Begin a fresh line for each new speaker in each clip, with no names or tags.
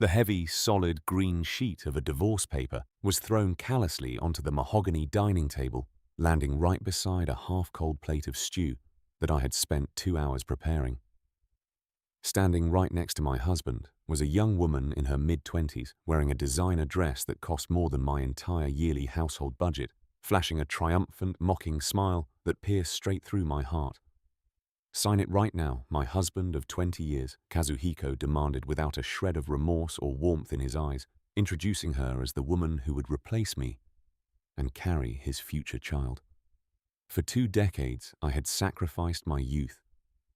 The heavy, solid green sheet of a divorce paper was thrown callously onto the mahogany dining table, landing right beside a half-cold plate of stew that I had spent 2 hours preparing. Standing right next to my husband was a young woman in her mid-20s wearing a designer dress that cost more than my entire yearly household budget, flashing a triumphant, mocking smile that pierced straight through my heart. "Sign it right now, my husband of 20 years, Kazuhiko demanded without a shred of remorse or warmth in his eyes, introducing her as the woman who would replace me and carry his future child. For 2 decades, I had sacrificed my youth,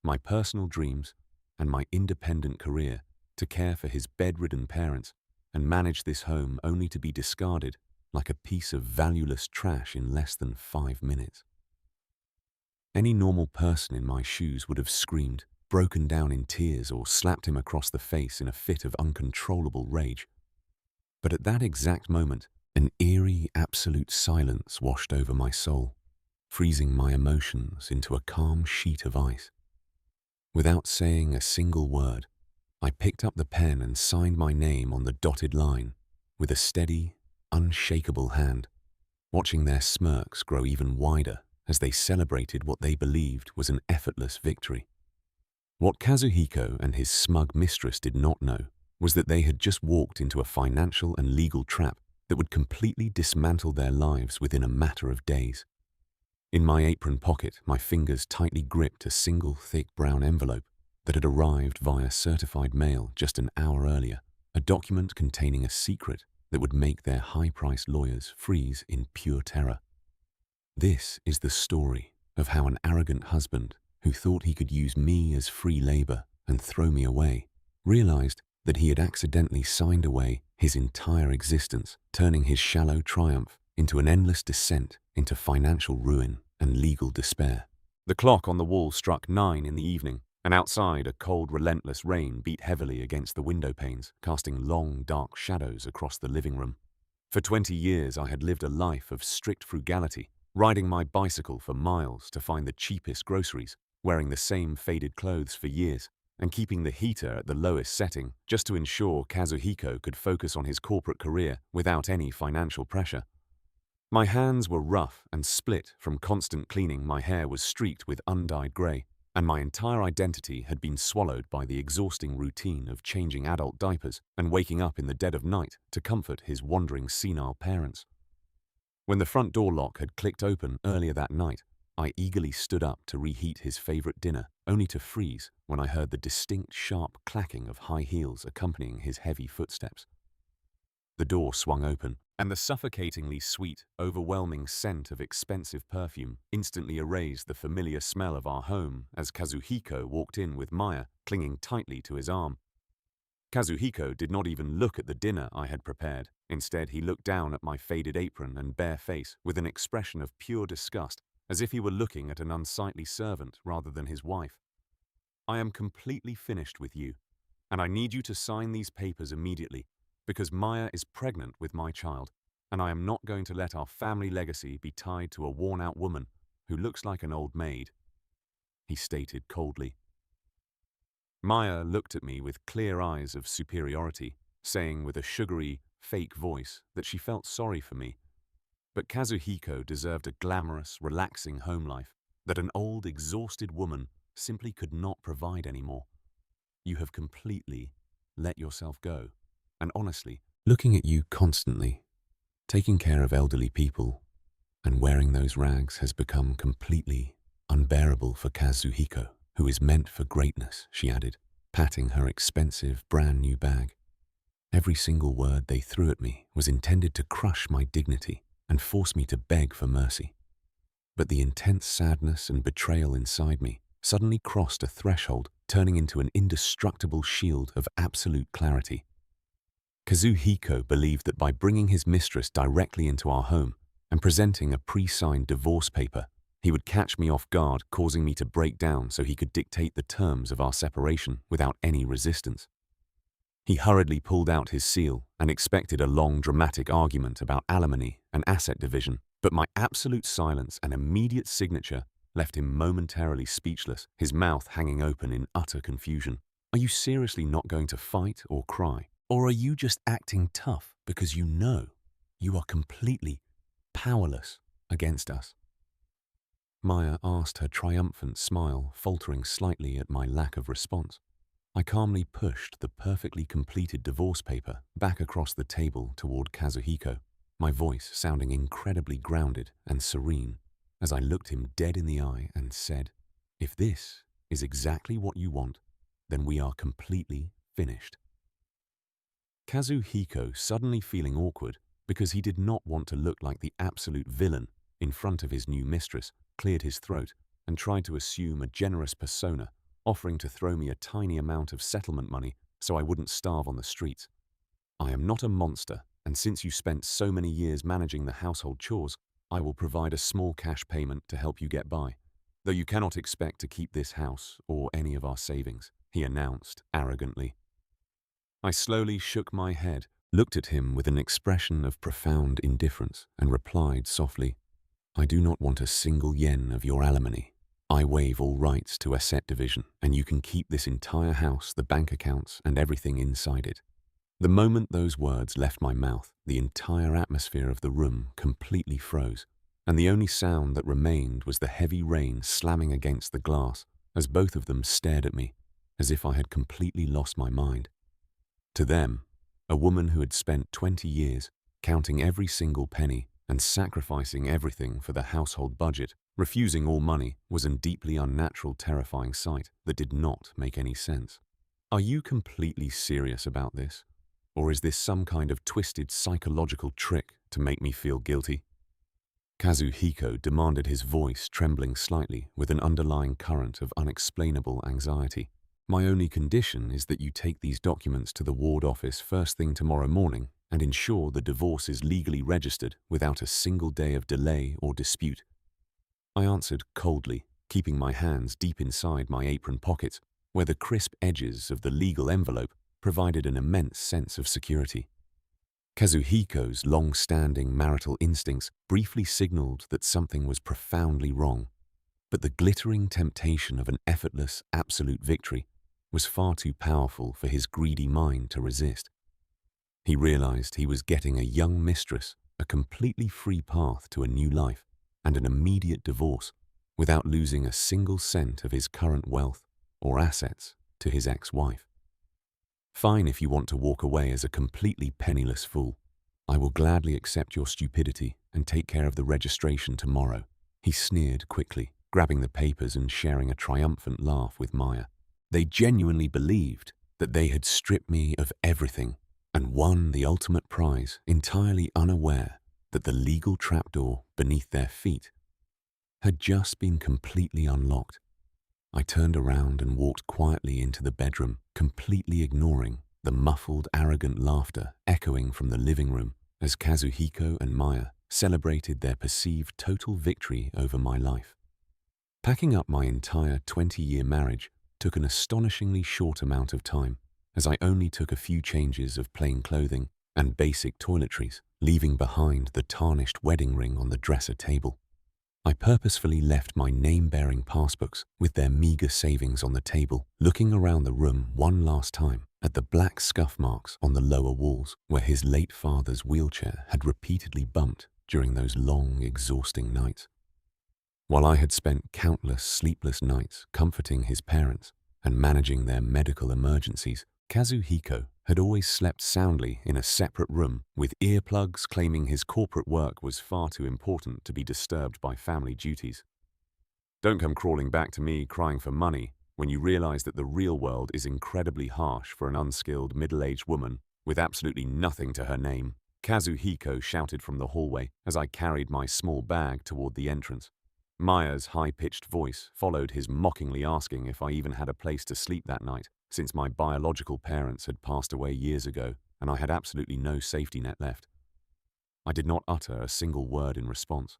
my personal dreams, and my independent career to care for his bedridden parents and manage this home only to be discarded like a piece of valueless trash in less than 5 minutes. Any normal person in my shoes would have screamed, broken down in tears, or slapped him across the face in a fit of uncontrollable rage. But at that exact moment, an eerie, absolute silence washed over my soul, freezing my emotions into a calm sheet of ice. Without saying a single word, I picked up the pen and signed my name on the dotted line with a steady, unshakable hand, watching their smirks grow even wider as they celebrated what they believed was an effortless victory. What Kazuhiko and his smug mistress did not know was that they had just walked into a financial and legal trap that would completely dismantle their lives within a matter of days. In my apron pocket, my fingers tightly gripped a single thick brown envelope that had arrived via certified mail just an hour earlier, a document containing a secret that would make their high-priced lawyers freeze in pure terror. This is the story of how an arrogant husband who thought he could use me as free labor and throw me away realized that he had accidentally signed away his entire existence, turning his shallow triumph into an endless descent into financial ruin and legal despair. The clock on the wall struck 9 in the evening, and outside a cold, relentless rain beat heavily against the window panes, casting long, dark shadows across the living room. For 20 years I had lived a life of strict frugality, riding my bicycle for miles to find the cheapest groceries, wearing the same faded clothes for years, and keeping the heater at the lowest setting just to ensure Kazuhiko could focus on his corporate career without any financial pressure. My hands were rough and split from constant cleaning, my hair was streaked with undyed grey, and my entire identity had been swallowed by the exhausting routine of changing adult diapers and waking up in the dead of night to comfort his wandering senile parents. When the front door lock had clicked open earlier that night, I eagerly stood up to reheat his favorite dinner, only to freeze when I heard the distinct, sharp clacking of high heels accompanying his heavy footsteps. The door swung open, and the suffocatingly sweet, overwhelming scent of expensive perfume instantly erased the familiar smell of our home as Kazuhiko walked in with Maya clinging tightly to his arm. Kazuhiko did not even look at the dinner I had prepared. Instead, he looked down at my faded apron and bare face with an expression of pure disgust, as if he were looking at an unsightly servant rather than his wife. "I am completely finished with you, and I need you to sign these papers immediately, because Maya is pregnant with my child, and I am not going to let our family legacy be tied to a worn-out woman who looks like an old maid," he stated coldly. Maya looked at me with clear eyes of superiority, saying with a sugary, fake voice that she felt sorry for me. But Kazuhiko deserved a glamorous, relaxing home life that an old, exhausted woman simply could not provide anymore. "You have completely let yourself go. And honestly, looking at you constantly, taking care of elderly people, and wearing those rags has become completely unbearable for Kazuhiko, who is meant for greatness," she added, patting her expensive, brand-new bag. Every single word they threw at me was intended to crush my dignity and force me to beg for mercy. But the intense sadness and betrayal inside me suddenly crossed a threshold, turning into an indestructible shield of absolute clarity. Kazuhiko believed that by bringing his mistress directly into our home and presenting a pre-signed divorce paper, he would catch me off guard, causing me to break down so he could dictate the terms of our separation without any resistance. He hurriedly pulled out his seal and expected a long, dramatic argument about alimony and asset division, but my absolute silence and immediate signature left him momentarily speechless, his mouth hanging open in utter confusion. "Are you seriously not going to fight or cry? Or are you just acting tough because you know you are completely powerless against us? Maya asked, her triumphant smile faltering slightly at my lack of response. I calmly pushed the perfectly completed divorce paper back across the table toward Kazuhiko, my voice sounding incredibly grounded and serene as I looked him dead in the eye and said, "If this is exactly what you want, then we are completely finished." Kazuhiko, suddenly feeling awkward because he did not want to look like the absolute villain in front of his new mistress, cleared his throat and tried to assume a generous persona, offering to throw me a tiny amount of settlement money so I wouldn't starve on the streets. "I am not a monster, and since you spent so many years managing the household chores, I will provide a small cash payment to help you get by, though you cannot expect to keep this house or any of our savings," he announced arrogantly. I slowly shook my head, looked at him with an expression of profound indifference, and replied softly, "I do not want a single yen of your alimony. I waive all rights to asset division, and you can keep this entire house, the bank accounts, and everything inside it." The moment those words left my mouth, the entire atmosphere of the room completely froze, and the only sound that remained was the heavy rain slamming against the glass as both of them stared at me, as if I had completely lost my mind. To them, a woman who had spent 20 years counting every single penny and sacrificing everything for the household budget, refusing all money, was a deeply unnatural, terrifying sight that did not make any sense. "Are you completely serious about this? Or is this some kind of twisted psychological trick to make me feel guilty?" Kazuhiko demanded, his voice trembling slightly with an underlying current of unexplainable anxiety. "My only condition is that you take these documents to the ward office first thing tomorrow morning and ensure the divorce is legally registered without a single day of delay or dispute." I answered coldly, keeping my hands deep inside my apron pockets, where the crisp edges of the legal envelope provided an immense sense of security. Kazuhiko's long-standing marital instincts briefly signaled that something was profoundly wrong, but the glittering temptation of an effortless, absolute victory was far too powerful for his greedy mind to resist. He realized he was getting a young mistress a completely free path to a new life and an immediate divorce without losing a single cent of his current wealth or assets to his ex-wife. "Fine if you want to walk away as a completely penniless fool. I will gladly accept your stupidity and take care of the registration tomorrow," he sneered quickly, grabbing the papers and sharing a triumphant laugh with Maya. They genuinely believed that they had stripped me of everything and won the ultimate prize, entirely unaware that the legal trapdoor beneath their feet had just been completely unlocked. I turned around and walked quietly into the bedroom, completely ignoring the muffled, arrogant laughter echoing from the living room as Kazuhiko and Maya celebrated their perceived total victory over my life. Packing up my entire 20-year marriage took an astonishingly short amount of time, as I only took a few changes of plain clothing and basic toiletries, leaving behind the tarnished wedding ring on the dresser table. I purposefully left my name-bearing passbooks with their meager savings on the table, looking around the room one last time at the black scuff marks on the lower walls where his late father's wheelchair had repeatedly bumped during those long, exhausting nights. While I had spent countless sleepless nights comforting his parents and managing their medical emergencies, Kazuhiko had always slept soundly in a separate room with earplugs, claiming his corporate work was far too important to be disturbed by family duties. "Don't come crawling back to me crying for money when you realize that the real world is incredibly harsh for an unskilled middle-aged woman with absolutely nothing to her name," Kazuhiko shouted from the hallway as I carried my small bag toward the entrance. Maya's high-pitched voice followed his, mockingly asking if I even had a place to sleep that night, since my biological parents had passed away years ago and I had absolutely no safety net left. I did not utter a single word in response.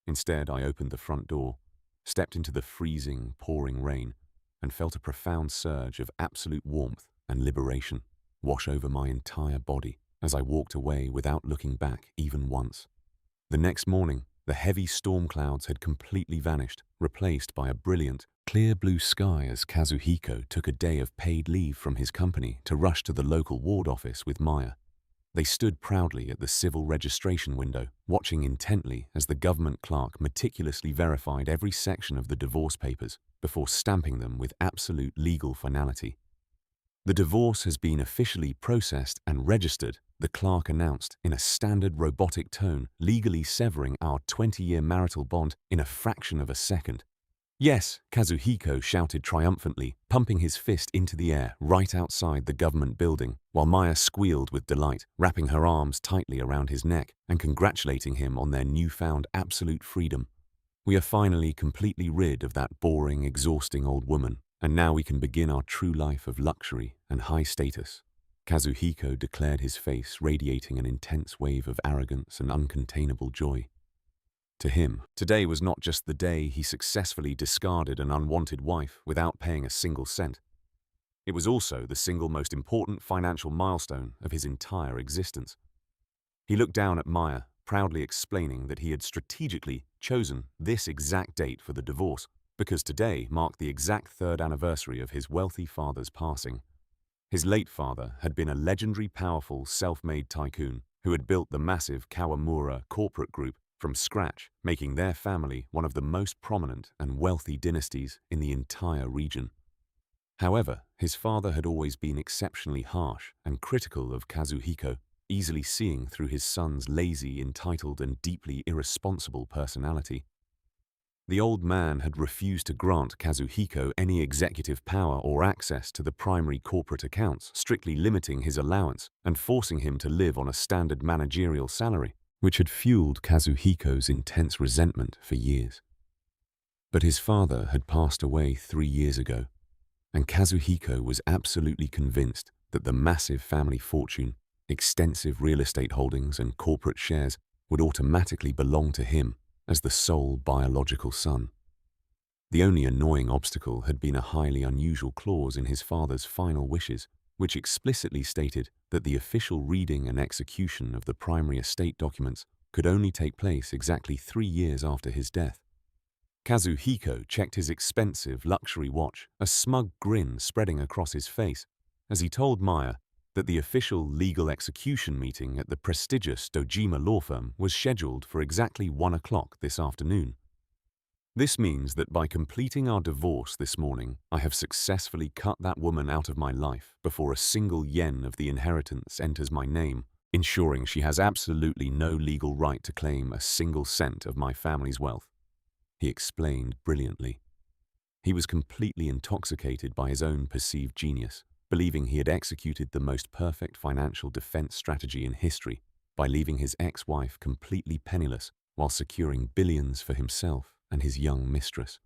Instead, I opened the front door, stepped into the freezing, pouring rain, and felt a profound surge of absolute warmth and liberation wash over my entire body as I walked away without looking back even once. The next morning, The heavy storm clouds had completely vanished, replaced by a brilliant, clear blue sky as Kazuhiko took a day of paid leave from his company to rush to the local ward office with Maya. They stood proudly at the civil registration window, watching intently as the government clerk meticulously verified every section of the divorce papers before stamping them with absolute legal finality. The divorce has been officially processed and registered, the clerk announced in a standard robotic tone, legally severing our 20-year marital bond in a fraction of a second. Yes, Kazuhiko shouted triumphantly, pumping his fist into the air right outside the government building, while Maya squealed with delight, wrapping her arms tightly around his neck and congratulating him on their newfound absolute freedom. We are finally completely rid of that boring, exhausting old woman, and now we can begin our true life of luxury and high status. Kazuhiko declared, his face radiating an intense wave of arrogance and uncontainable joy. To him, today was not just the day he successfully discarded an unwanted wife without paying a single cent. It was also the single most important financial milestone of his entire existence. He looked down at Maya, proudly explaining that he had strategically chosen this exact date for the divorce because today marked the exact third anniversary of his wealthy father's passing. His late father had been a legendary, powerful, self-made tycoon who had built the massive Kawamura corporate group from scratch, making their family one of the most prominent and wealthy dynasties in the entire region. However, his father had always been exceptionally harsh and critical of Kazuhiko, easily seeing through his son's lazy, entitled, and deeply irresponsible personality. The old man had refused to grant Kazuhiko any executive power or access to the primary corporate accounts, strictly limiting his allowance and forcing him to live on a standard managerial salary, which had fueled Kazuhiko's intense resentment for years. But his father had passed away 3 years ago, and Kazuhiko was absolutely convinced that the massive family fortune, extensive real estate holdings, and corporate shares would automatically belong to him as the sole biological son. The only annoying obstacle had been a highly unusual clause in his father's final wishes, which explicitly stated that the official reading and execution of the primary estate documents could only take place exactly 3 years after his death. Kazuhiko checked his expensive luxury watch, a smug grin spreading across his face, as he told Maya that the official legal execution meeting at the prestigious Dojima law firm was scheduled for exactly 1 o'clock this afternoon. This means that by completing our divorce this morning, I have successfully cut that woman out of my life before a single yen of the inheritance enters my name, ensuring she has absolutely no legal right to claim a single cent of my family's wealth, he explained brilliantly. He was completely intoxicated by his own perceived genius, believing he had executed the most perfect financial defense strategy in history by leaving his ex-wife completely penniless while securing billions for himself and his young mistress.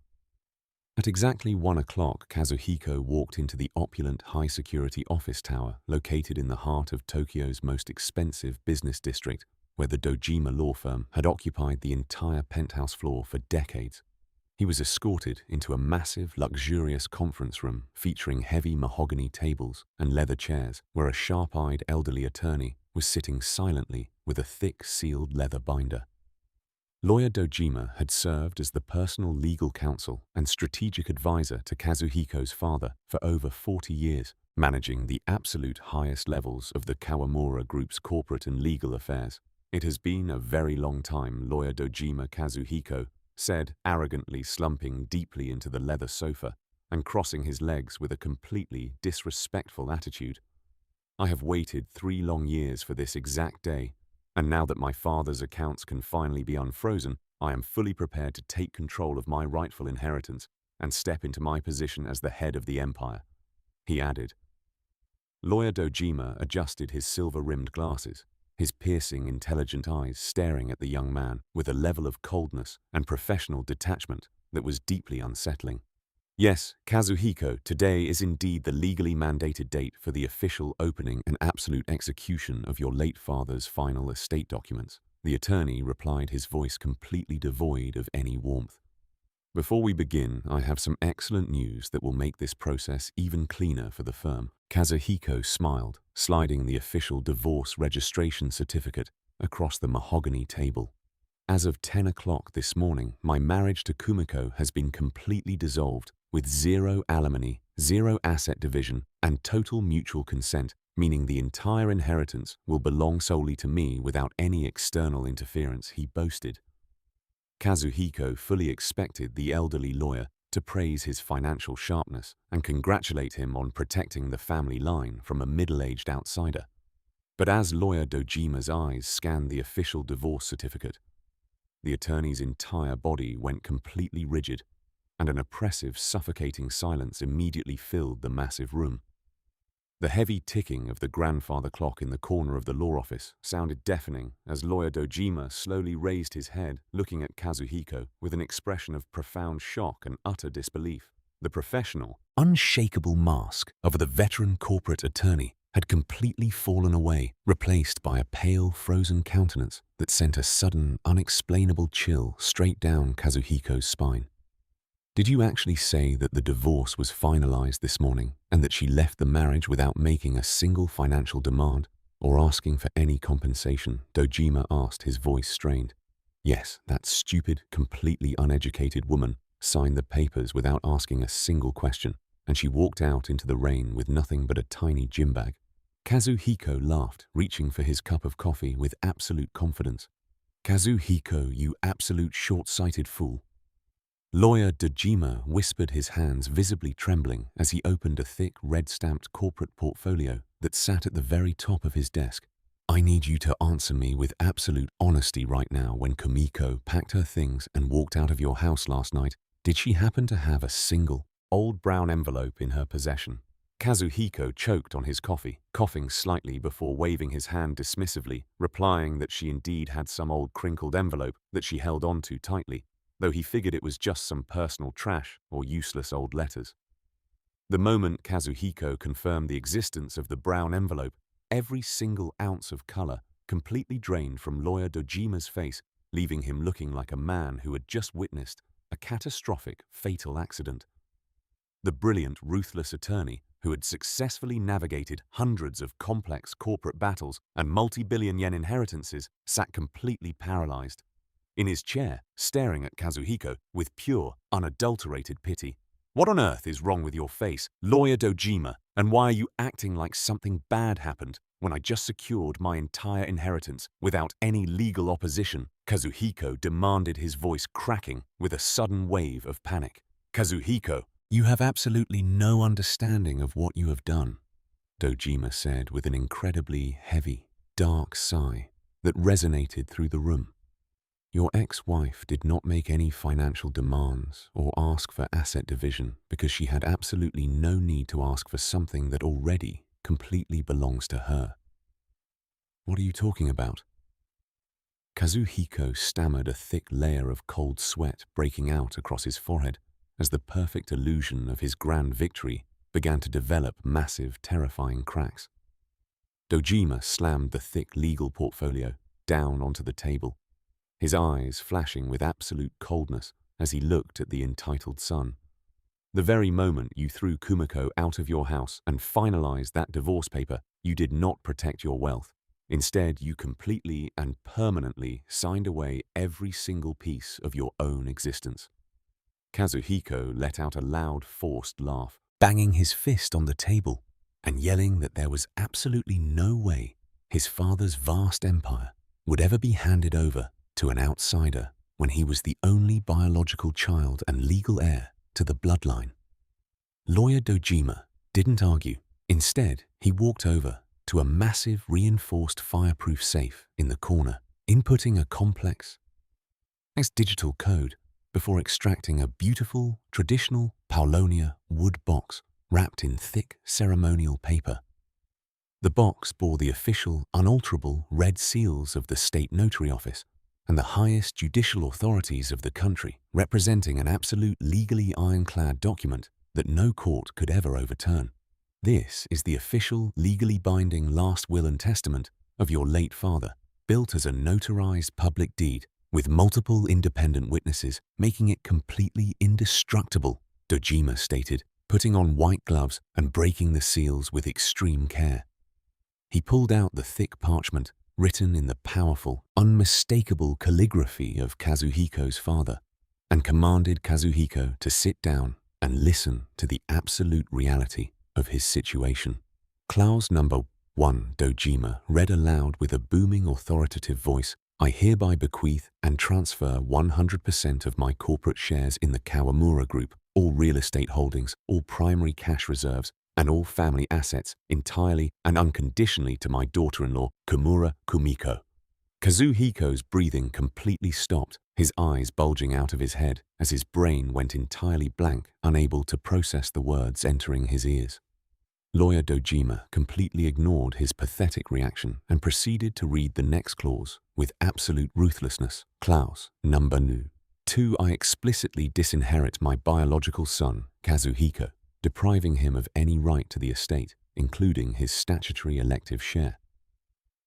At exactly 1 o'clock, Kazuhiko walked into the opulent high-security office tower located in the heart of Tokyo's most expensive business district, where the Dojima law firm had occupied the entire penthouse floor for decades. He was escorted into a massive, luxurious conference room featuring heavy mahogany tables and leather chairs, where a sharp-eyed elderly attorney was sitting silently with a thick, sealed leather binder. Lawyer Dojima had served as the personal legal counsel and strategic advisor to Kazuhiko's father for over 40 years, managing the absolute highest levels of the Kawamura Group's corporate and legal affairs. "It has been a very long time," Lawyer Dojima Kazuhiko said, arrogantly slumping deeply into the leather sofa and crossing his legs with a completely disrespectful attitude. "I have waited 3 long years for this exact day, and now that my father's accounts can finally be unfrozen, I am fully prepared to take control of my rightful inheritance and step into my position as the head of the empire," he added. Lawyer Dojima adjusted his silver-rimmed glasses, his piercing, intelligent eyes staring at the young man with a level of coldness and professional detachment that was deeply unsettling. "Yes, Kazuhiko, today is indeed the legally mandated date for the official opening and absolute execution of your late father's final estate documents," the attorney replied, his voice completely devoid of any warmth. "Before we begin, I have some excellent news that will make this process even cleaner for the firm." Kazuhiko smiled, sliding the official divorce registration certificate across the mahogany table. As of 10 o'clock this morning, my marriage to Kumiko has been completely dissolved with zero alimony, zero asset division, and total mutual consent, meaning the entire inheritance will belong solely to me without any external interference, he boasted. Kazuhiko fully expected the elderly lawyer to praise his financial sharpness and congratulate him on protecting the family line from a middle-aged outsider. But as lawyer Dojima's eyes scanned the official divorce certificate, the attorney's entire body went completely rigid, and an oppressive, suffocating silence immediately filled the massive room. The heavy ticking of the grandfather clock in the corner of the law office sounded deafening as lawyer Dojima slowly raised his head, looking at Kazuhiko with an expression of profound shock and utter disbelief. The professional, unshakable mask of the veteran corporate attorney had completely fallen away, replaced by a pale, frozen countenance that sent a sudden, unexplainable chill straight down Kazuhiko's spine. Did you actually say that the divorce was finalized this morning and that she left the marriage without making a single financial demand or asking for any compensation? Dojima asked, his voice strained. Yes, that stupid, completely uneducated woman signed the papers without asking a single question, and she walked out into the rain with nothing but a tiny gym bag. Kazuhiko laughed, reaching for his cup of coffee with absolute confidence. Kazuhiko, you absolute short-sighted fool. Lawyer Dojima whispered, his hands visibly trembling as he opened a thick, red-stamped corporate portfolio that sat at the very top of his desk. I need you to answer me with absolute honesty right now. When Kumiko packed her things and walked out of your house last night, did she happen to have a single, old brown envelope in her possession? Kazuhiko choked on his coffee, coughing slightly before waving his hand dismissively, replying that she indeed had some old crinkled envelope that she held onto tightly, though he figured it was just some personal trash or useless old letters. The moment Kazuhiko confirmed the existence of the brown envelope, every single ounce of color completely drained from lawyer Dojima's face, leaving him looking like a man who had just witnessed a catastrophic, fatal accident. The brilliant, ruthless attorney who had successfully navigated hundreds of complex corporate battles and multi-billion yen inheritances sat completely paralyzed in his chair, staring at Kazuhiko with pure, unadulterated pity. What on earth is wrong with your face, lawyer Dojima, and why are you acting like something bad happened when I just secured my entire inheritance without any legal opposition? Kazuhiko demanded, his voice cracking with a sudden wave of panic. Kazuhiko, you have absolutely no understanding of what you have done, Dojima said with an incredibly heavy, dark sigh that resonated through the room. Your ex-wife did not make any financial demands or ask for asset division because she had absolutely no need to ask for something that already completely belongs to her. What are you talking about? Kazuhiko stammered, a thick layer of cold sweat breaking out across his forehead as the perfect illusion of his grand victory began to develop massive, terrifying cracks. Dojima slammed the thick legal portfolio down onto the table, his eyes flashing with absolute coldness as he looked at the entitled son. The very moment you threw Kumiko out of your house and finalized that divorce paper, you did not protect your wealth. Instead, you completely and permanently signed away every single piece of your own existence. Kazuhiko let out a loud, forced laugh, banging his fist on the table and yelling that there was absolutely no way his father's vast empire would ever be handed over to an outsider when he was the only biological child and legal heir to the bloodline. Lawyer Dojima didn't argue. Instead, he walked over to a massive reinforced fireproof safe in the corner, inputting a complex digital code before extracting a beautiful, traditional Paulonia wood box wrapped in thick ceremonial paper. The box bore the official, unalterable red seals of the state notary office and the highest judicial authorities of the country, representing an absolute legally ironclad document that no court could ever overturn. This is the official, legally binding last will and testament of your late father, built as a notarized public deed with multiple independent witnesses, making it completely indestructible, Dojima stated, putting on white gloves and breaking the seals with extreme care. He pulled out the thick parchment written in the powerful, unmistakable calligraphy of Kazuhiko's father, and commanded Kazuhiko to sit down and listen to the absolute reality of his situation. Clause number 1, Dojima read aloud with a booming authoritative voice, "I hereby bequeath and transfer 100% of my corporate shares in the Kawamura Group, all real estate holdings, all primary cash reserves, and all family assets entirely and unconditionally to my daughter-in-law, Komura Kumiko." Kazuhiko's breathing completely stopped, his eyes bulging out of his head as his brain went entirely blank, unable to process the words entering his ears. Lawyer Dojima completely ignored his pathetic reaction and proceeded to read the next clause with absolute ruthlessness. Clause number 2. I explicitly disinherit my biological son, Kazuhiko, depriving him of any right to the estate, including his statutory elective share.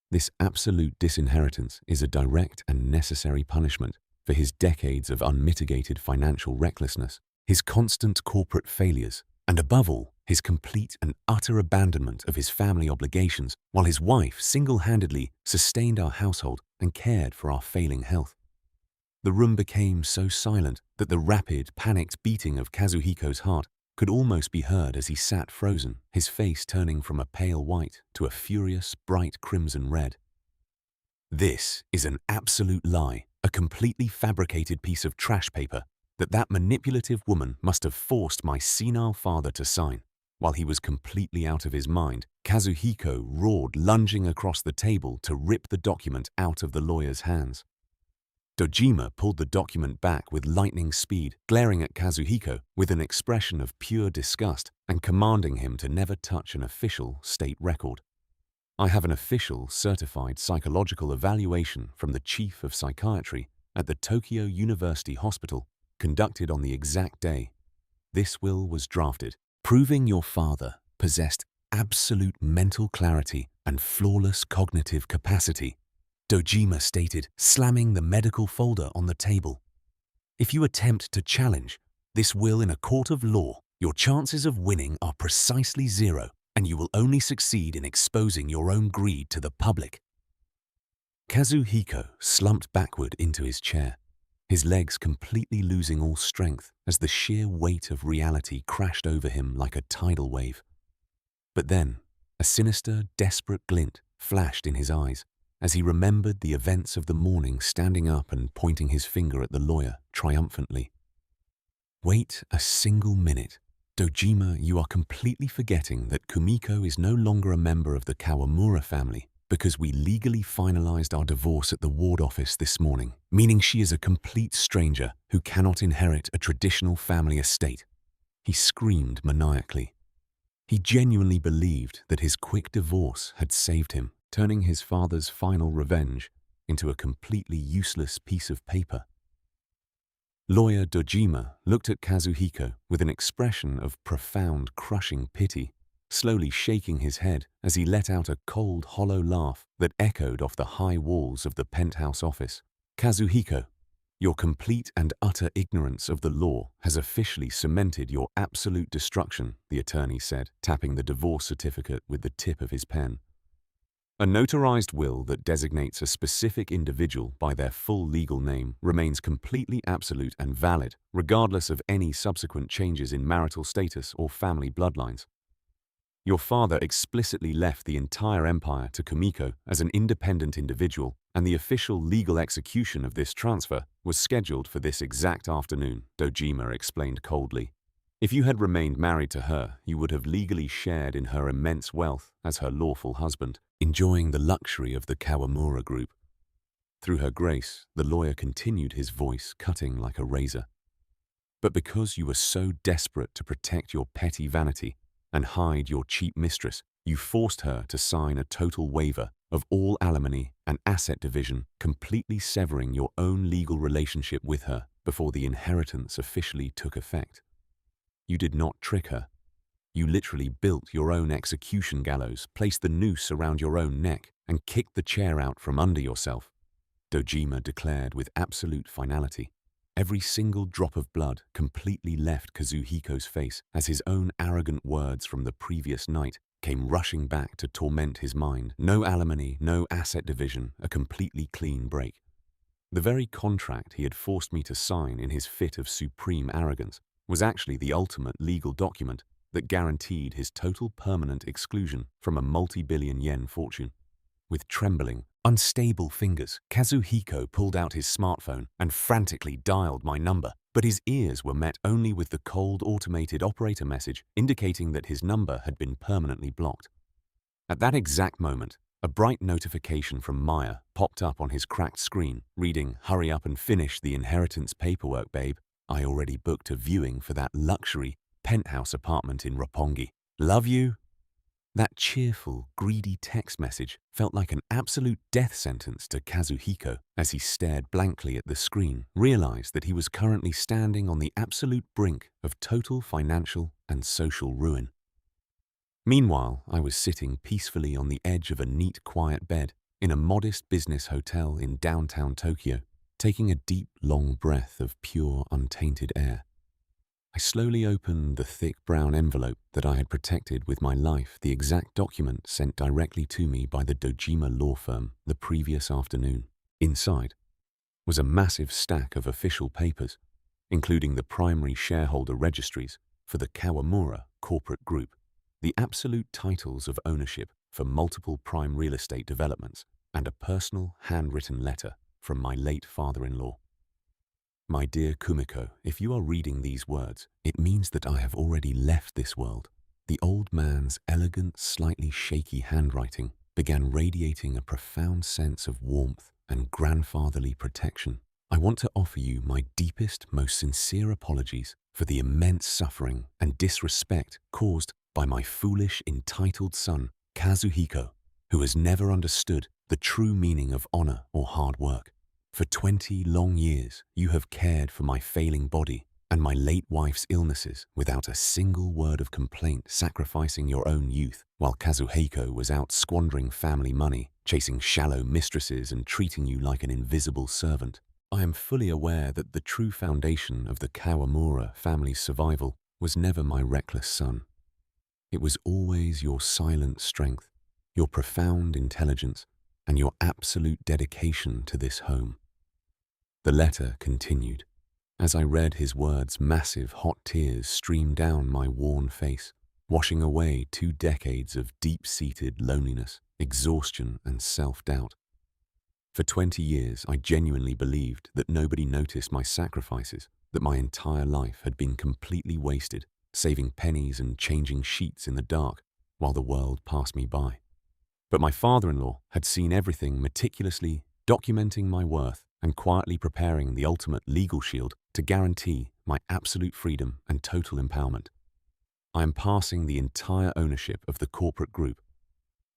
This absolute disinheritance is a direct and necessary punishment for his decades of unmitigated financial recklessness, his constant corporate failures, and above all, his complete and utter abandonment of his family obligations while his wife single-handedly sustained our household and cared for our failing health. The room became so silent that the rapid, panicked beating of Kazuhiko's heart could almost be heard as he sat frozen, his face turning from a pale white to a furious, bright crimson red. This is an absolute lie, a completely fabricated piece of trash paper that manipulative woman must have forced my senile father to sign. While he was completely out of his mind, Kazuhiko roared, lunging across the table to rip the document out of the lawyer's hands. Dojima pulled the document back with lightning speed, glaring at Kazuhiko with an expression of pure disgust and commanding him to never touch an official state record. I have an official certified psychological evaluation from the chief of psychiatry at the Tokyo University Hospital, conducted on the exact day this will was drafted, proving your father possessed absolute mental clarity and flawless cognitive capacity, Dojima stated, slamming the medical folder on the table. If you attempt to challenge this will in a court of law, your chances of winning are precisely zero, and you will only succeed in exposing your own greed to the public. Kazuhiko slumped backward into his chair, his legs completely losing all strength as the sheer weight of reality crashed over him like a tidal wave. But then, a sinister, desperate glint flashed in his eyes as he remembered the events of the morning, standing up and pointing his finger at the lawyer triumphantly. Wait a single minute. Dojima, you are completely forgetting that Kumiko is no longer a member of the Kawamura family because we legally finalized our divorce at the ward office this morning, meaning she is a complete stranger who cannot inherit a traditional family estate. He screamed maniacally. He genuinely believed that his quick divorce had saved him, turning his father's final revenge into a completely useless piece of paper. Lawyer Dojima looked at Kazuhiko with an expression of profound, crushing pity, slowly shaking his head as he let out a cold, hollow laugh that echoed off the high walls of the penthouse office. Kazuhiko, your complete and utter ignorance of the law has officially cemented your absolute destruction, the attorney said, tapping the divorce certificate with the tip of his pen. A notarized will that designates a specific individual by their full legal name remains completely absolute and valid, regardless of any subsequent changes in marital status or family bloodlines. Your father explicitly left the entire empire to Kumiko as an independent individual, and the official legal execution of this transfer was scheduled for this exact afternoon, Dojima explained coldly. If you had remained married to her, you would have legally shared in her immense wealth as her lawful husband, enjoying the luxury of the Kawamura Group. Through her grace, the lawyer continued, his voice cutting like a razor. But because you were so desperate to protect your petty vanity and hide your cheap mistress, you forced her to sign a total waiver of all alimony and asset division, completely severing your own legal relationship with her before the inheritance officially took effect. You did not trick her. You literally built your own execution gallows, placed the noose around your own neck, and kicked the chair out from under yourself, Dojima declared with absolute finality. Every single drop of blood completely left Kazuhiko's face as his own arrogant words from the previous night came rushing back to torment his mind. No alimony, no asset division, a completely clean break. The very contract he had forced me to sign in his fit of supreme arrogance was actually the ultimate legal document that guaranteed his total permanent exclusion from a multi-billion yen fortune. With trembling, unstable fingers, Kazuhiko pulled out his smartphone and frantically dialed my number, but his ears were met only with the cold automated operator message indicating that his number had been permanently blocked. At that exact moment, a bright notification from Maya popped up on his cracked screen, reading, "Hurry up and finish the inheritance paperwork, babe. I already booked a viewing for that luxury penthouse apartment in Roppongi. Love you." That cheerful, greedy text message felt like an absolute death sentence to Kazuhiko as he stared blankly at the screen, realized that he was currently standing on the absolute brink of total financial and social ruin. Meanwhile, I was sitting peacefully on the edge of a neat, quiet bed in a modest business hotel in downtown Tokyo, taking a deep, long breath of pure, untainted air. I slowly opened the thick brown envelope that I had protected with my life, the exact document sent directly to me by the Dojima law firm the previous afternoon. Inside was a massive stack of official papers, including the primary shareholder registries for the Kawamura corporate group, the absolute titles of ownership for multiple prime real estate developments, and a personal handwritten letter from my late father-in-law. My dear Kumiko, if you are reading these words, it means that I have already left this world. The old man's elegant, slightly shaky handwriting began radiating a profound sense of warmth and grandfatherly protection. I want to offer you my deepest, most sincere apologies for the immense suffering and disrespect caused by my foolish, entitled son, Kazuhiko, who has never understood the true meaning of honor or hard work. For 20 long years, you have cared for my failing body and my late wife's illnesses without a single word of complaint, sacrificing your own youth while Kazuhiko was out squandering family money, chasing shallow mistresses and treating you like an invisible servant. I am fully aware that the true foundation of the Kawamura family's survival was never my reckless son. It was always your silent strength, your profound intelligence, and your absolute dedication to this home. The letter continued. As I read his words, massive hot tears streamed down my worn face, washing away 2 decades of deep-seated loneliness, exhaustion, and self-doubt. For 20 years, I genuinely believed that nobody noticed my sacrifices, that my entire life had been completely wasted, saving pennies and changing sheets in the dark while the world passed me by. But my father-in-law had seen everything meticulously, documenting my worth and quietly preparing the ultimate legal shield to guarantee my absolute freedom and total empowerment. I am passing the entire ownership of the corporate group,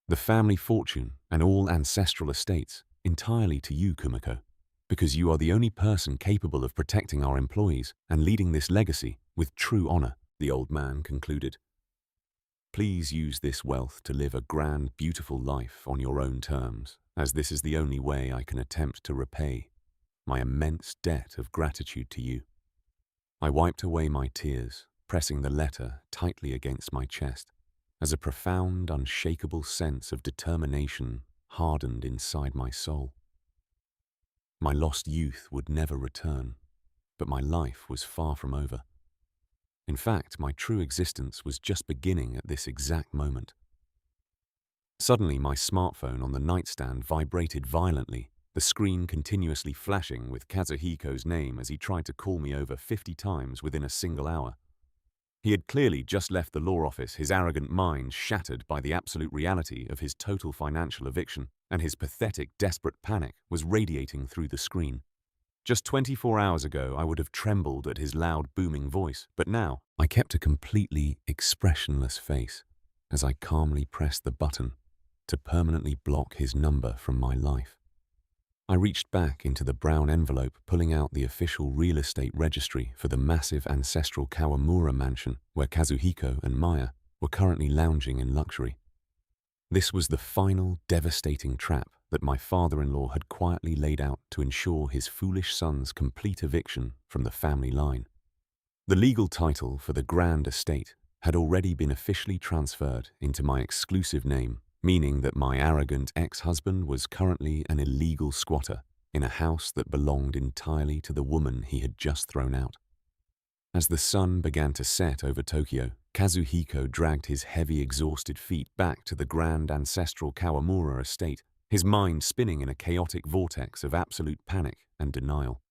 the family fortune and all ancestral estates entirely to you, Kumiko, because you are the only person capable of protecting our employees and leading this legacy with true honor, the old man concluded. Please use this wealth to live a grand, beautiful life on your own terms, as this is the only way I can attempt to repay my immense debt of gratitude to you. I wiped away my tears, pressing the letter tightly against my chest, as a profound, unshakable sense of determination hardened inside my soul. My lost youth would never return, but my life was far from over. In fact, my true existence was just beginning at this exact moment. Suddenly, my smartphone on the nightstand vibrated violently, the screen continuously flashing with Kazuhiko's name as he tried to call me over 50 times within a single hour. He had clearly just left the law office, his arrogant mind shattered by the absolute reality of his total financial eviction, and his pathetic, desperate panic was radiating through the screen. Just 24 hours ago, I would have trembled at his loud, booming voice, but now I kept a completely expressionless face as I calmly pressed the button to permanently block his number from my life. I reached back into the brown envelope, pulling out the official real estate registry for the massive ancestral Kawamura mansion where Kazuhiko and Maya were currently lounging in luxury. This was the final, devastating trap that my father-in-law had quietly laid out to ensure his foolish son's complete eviction from the family line. The legal title for the grand estate had already been officially transferred into my exclusive name, meaning that my arrogant ex-husband was currently an illegal squatter in a house that belonged entirely to the woman he had just thrown out. As the sun began to set over Tokyo, Kazuhiko dragged his heavy, exhausted feet back to the grand ancestral Kawamura estate, his mind spinning in a chaotic vortex of absolute panic and denial.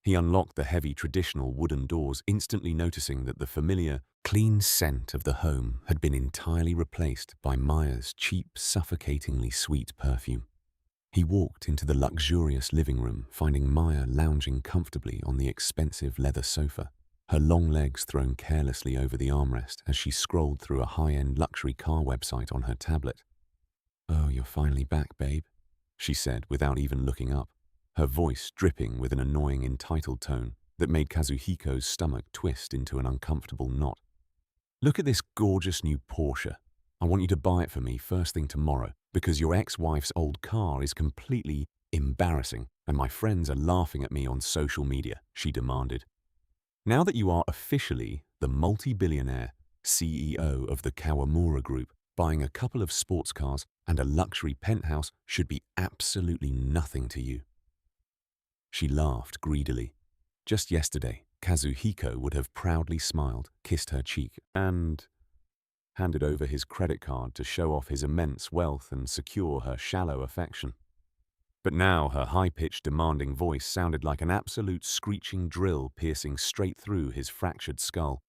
He unlocked the heavy traditional wooden doors, instantly noticing that the familiar, clean scent of the home had been entirely replaced by Maya's cheap, suffocatingly sweet perfume. He walked into the luxurious living room, finding Maya lounging comfortably on the expensive leather sofa, her long legs thrown carelessly over the armrest as she scrolled through a high-end luxury car website on her tablet. "Oh, you're finally back, babe," she said without even looking up, her voice dripping with an annoying entitled tone that made Kazuhiko's stomach twist into an uncomfortable knot. "Look at this gorgeous new Porsche. I want you to buy it for me first thing tomorrow because your ex-wife's old car is completely embarrassing and my friends are laughing at me on social media," she demanded. "Now that you are officially the multi-billionaire CEO of the Kawamura Group, buying a couple of sports cars and a luxury penthouse should be absolutely nothing to you." She laughed greedily. Just yesterday, Kazuhiko would have proudly smiled, kissed her cheek, and handed over his credit card to show off his immense wealth and secure her shallow affection. But now her high-pitched, demanding voice sounded like an absolute screeching drill piercing straight through his fractured skull.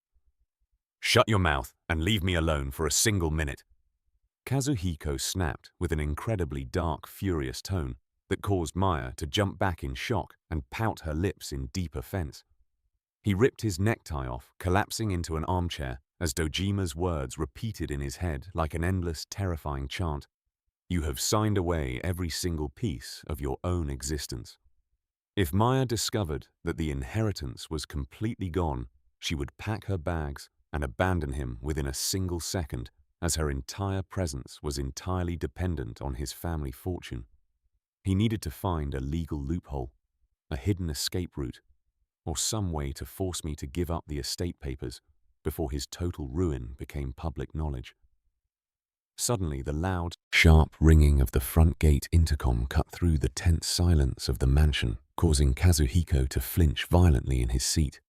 "Shut your mouth and leave me alone for a single minute." Kazuhiko snapped with an incredibly dark, furious tone that caused Maya to jump back in shock and pout her lips in deep offense. He ripped his necktie off, collapsing into an armchair as Dojima's words repeated in his head like an endless, terrifying chant. "You have signed away every single piece of your own existence." If Maya discovered that the inheritance was completely gone, she would pack her bags and abandon him within a single second, as her entire presence was entirely dependent on his family fortune. He needed to find a legal loophole, a hidden escape route, or some way to force me to give up the estate papers before his total ruin became public knowledge. Suddenly, the loud, sharp ringing of the front gate intercom cut through the tense silence of the mansion, causing Kazuhiko to flinch violently in his seat.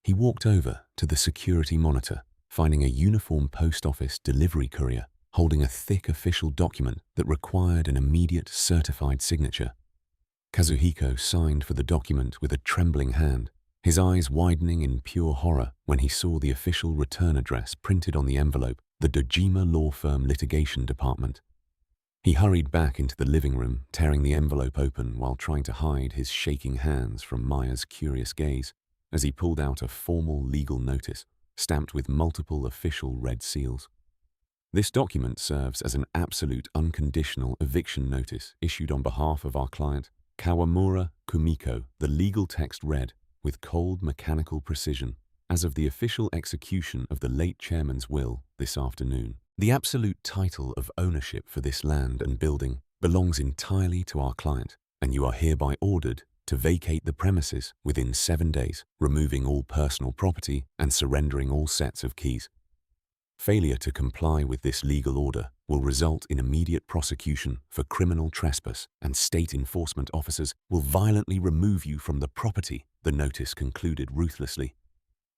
He walked over to the security monitor, finding a uniformed post office delivery courier holding a thick official document that required an immediate certified signature. Kazuhiko signed for the document with a trembling hand, his eyes widening in pure horror when he saw the official return address printed on the envelope, the Dojima Law Firm Litigation Department. He hurried back into the living room, tearing the envelope open while trying to hide his shaking hands from Maya's curious gaze as he pulled out a formal legal notice, stamped with multiple official red seals. This document serves as an absolute unconditional eviction notice issued on behalf of our client, Kawamura Kumiko. The legal text read, with cold mechanical precision, as of the official execution of the late chairman's will this afternoon. The absolute title of ownership for this land and building belongs entirely to our client, and you are hereby ordered to vacate the premises within 7 days, removing all personal property and surrendering all sets of keys. Failure to comply with this legal order will result in immediate prosecution for criminal trespass, and state enforcement officers will violently remove you from the property, the notice concluded ruthlessly.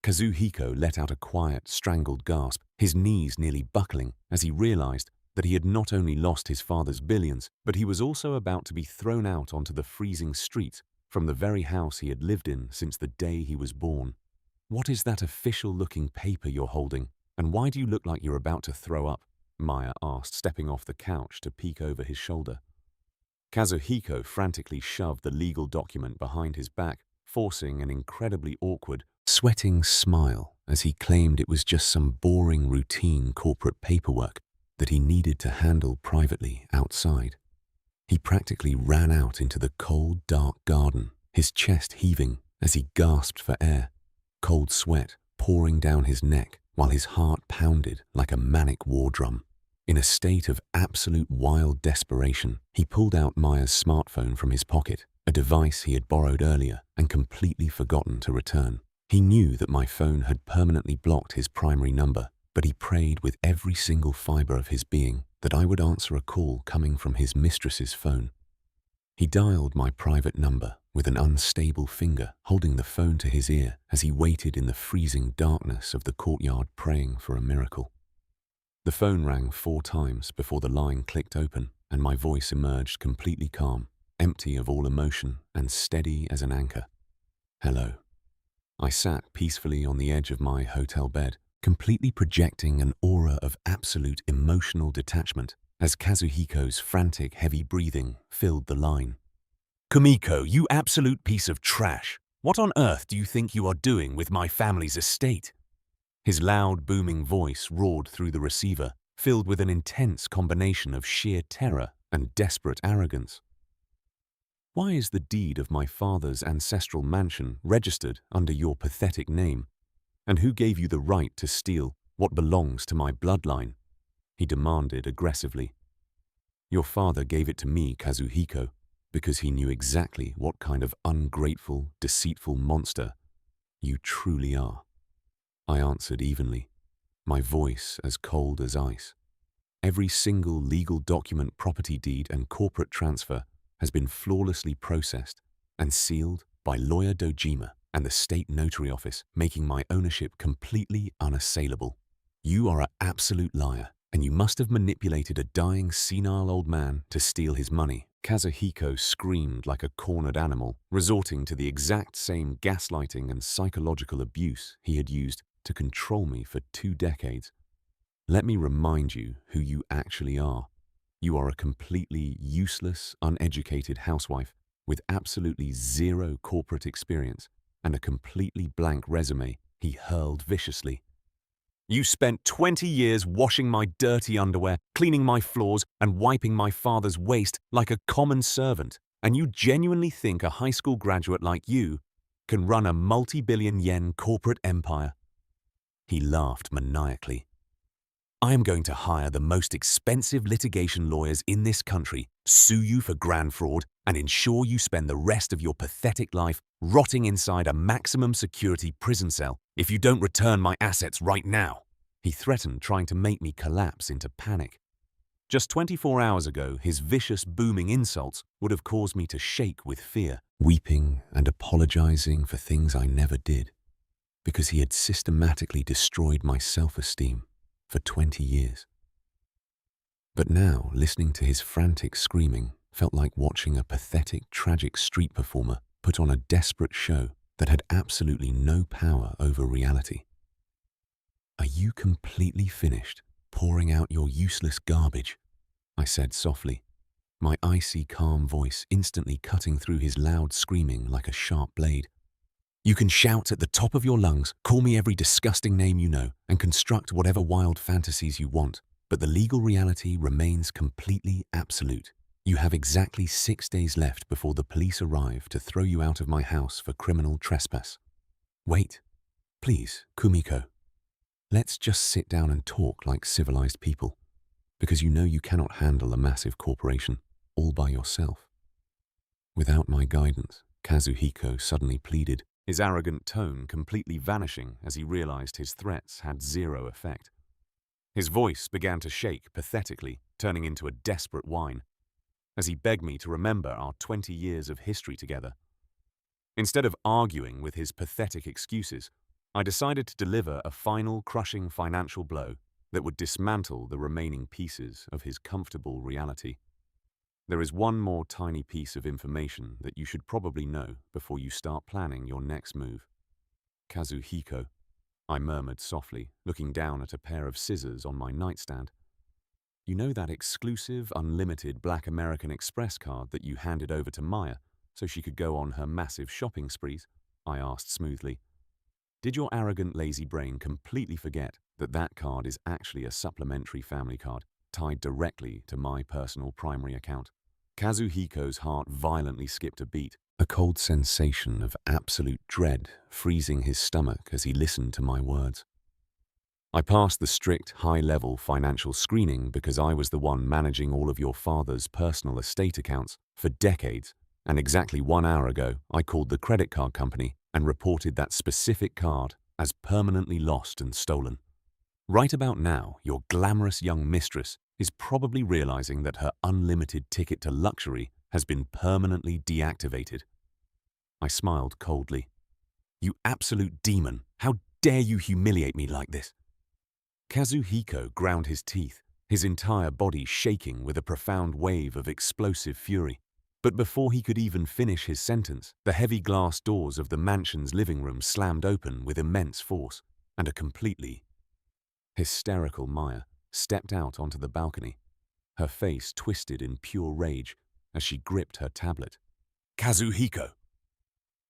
Kazuhiko let out a quiet, strangled gasp, his knees nearly buckling as he realized that he had not only lost his father's billions, but he was also about to be thrown out onto the freezing streets from the very house he had lived in since the day he was born. "What is that official-looking paper you're holding? And why do you look like you're about to throw up?" Maya asked, stepping off the couch to peek over his shoulder. Kazuhiko frantically shoved the legal document behind his back, forcing an incredibly awkward, sweating smile as he claimed it was just some boring, routine corporate paperwork that he needed to handle privately outside. He practically ran out into the cold, dark garden, his chest heaving as he gasped for air, cold sweat pouring down his neck while his heart pounded like a manic war drum. In a state of absolute wild desperation, he pulled out Maya's smartphone from his pocket, a device he had borrowed earlier and completely forgotten to return. He knew that my phone had permanently blocked his primary number, but he prayed with every single fiber of his being that I would answer a call coming from his mistress's phone. He dialed my private number with an unstable finger, holding the phone to his ear as he waited in the freezing darkness of the courtyard praying for a miracle. The phone rang 4 times before the line clicked open and my voice emerged completely calm, empty of all emotion and steady as an anchor. Hello. I sat peacefully on the edge of my hotel bed, completely projecting an aura of absolute emotional detachment as Kazuhiko's frantic, heavy breathing filled the line. "Kumiko, you absolute piece of trash! What on earth do you think you are doing with my family's estate?" His loud, booming voice roared through the receiver, filled with an intense combination of sheer terror and desperate arrogance. "Why is the deed of my father's ancestral mansion registered under your pathetic name? And who gave you the right to steal what belongs to my bloodline?" he demanded aggressively. "Your father gave it to me, Kazuhiko, because he knew exactly what kind of ungrateful, deceitful monster you truly are," I answered evenly, my voice as cold as ice. "Every single legal document, property deed, and corporate transfer has been flawlessly processed and sealed by Lawyer Dojima and the State Notary Office, making my ownership completely unassailable. You are an absolute liar, and you must have manipulated a dying, senile old man to steal his money." Kazuhiko screamed like a cornered animal, resorting to the exact same gaslighting and psychological abuse he had used to control me for 2 decades. "Let me remind you who you actually are. You are a completely useless, uneducated housewife with absolutely zero corporate experience and a completely blank resume," he hurled viciously. "You spent 20 years washing my dirty underwear, cleaning my floors, and wiping my father's waste like a common servant, and you genuinely think a high school graduate like you can run a multi-billion yen corporate empire?" He laughed maniacally. "I am going to hire the most expensive litigation lawyers in this country, sue you for grand fraud, and ensure you spend the rest of your pathetic life rotting inside a maximum security prison cell if you don't return my assets right now." He threatened, trying to make me collapse into panic. Just 24 hours ago, his vicious, booming insults would have caused me to shake with fear, weeping and apologizing for things I never did, because he had systematically destroyed my self-esteem for 20 years. But now, listening to his frantic screaming felt like watching a pathetic, tragic street performer put on a desperate show that had absolutely no power over reality. "Are you completely finished pouring out your useless garbage?" I said softly, my icy, calm voice instantly cutting through his loud screaming like a sharp blade. "You can shout at the top of your lungs, call me every disgusting name you know, and construct whatever wild fantasies you want, but the legal reality remains completely absolute. You have exactly 6 days left before the police arrive to throw you out of my house for criminal trespass. Wait, please, Kumiko. Let's just sit down and talk like civilized people, because you know you cannot handle a massive corporation all by yourself." Without my guidance, Kazuhiko suddenly pleaded, his arrogant tone completely vanishing as he realized his threats had zero effect. His voice began to shake pathetically, turning into a desperate whine, as he begged me to remember our 20 years of history together. Instead of arguing with his pathetic excuses, I decided to deliver a final, crushing financial blow that would dismantle the remaining pieces of his comfortable reality. "There is one more tiny piece of information that you should probably know before you start planning your next move. Kazuhiko," I murmured softly, looking down at a pair of scissors on my nightstand. "You know that exclusive, unlimited Black American Express card that you handed over to Maya so she could go on her massive shopping sprees?" I asked smoothly. "Did your arrogant, lazy brain completely forget that that card is actually a supplementary family card tied directly to my personal primary account?" Kazuhiko's heart violently skipped a beat, a cold sensation of absolute dread freezing his stomach as he listened to my words. "I passed the strict, high-level financial screening because I was the one managing all of your father's personal estate accounts for decades And exactly 1 hour ago, I called the credit card company and reported that specific card as permanently lost and stolen. Right about now, your glamorous young mistress is probably realizing that her unlimited ticket to luxury has been permanently deactivated. I smiled coldly. You absolute demon! How dare you humiliate me like this? Kazuhiko ground his teeth, his entire body shaking with a profound wave of explosive fury. But before he could even finish his sentence, the heavy glass doors of the mansion's living room slammed open with immense force, and a completely hysterical Maya stepped out onto the balcony, her face twisted in pure rage as she gripped her tablet. Kazuhiko!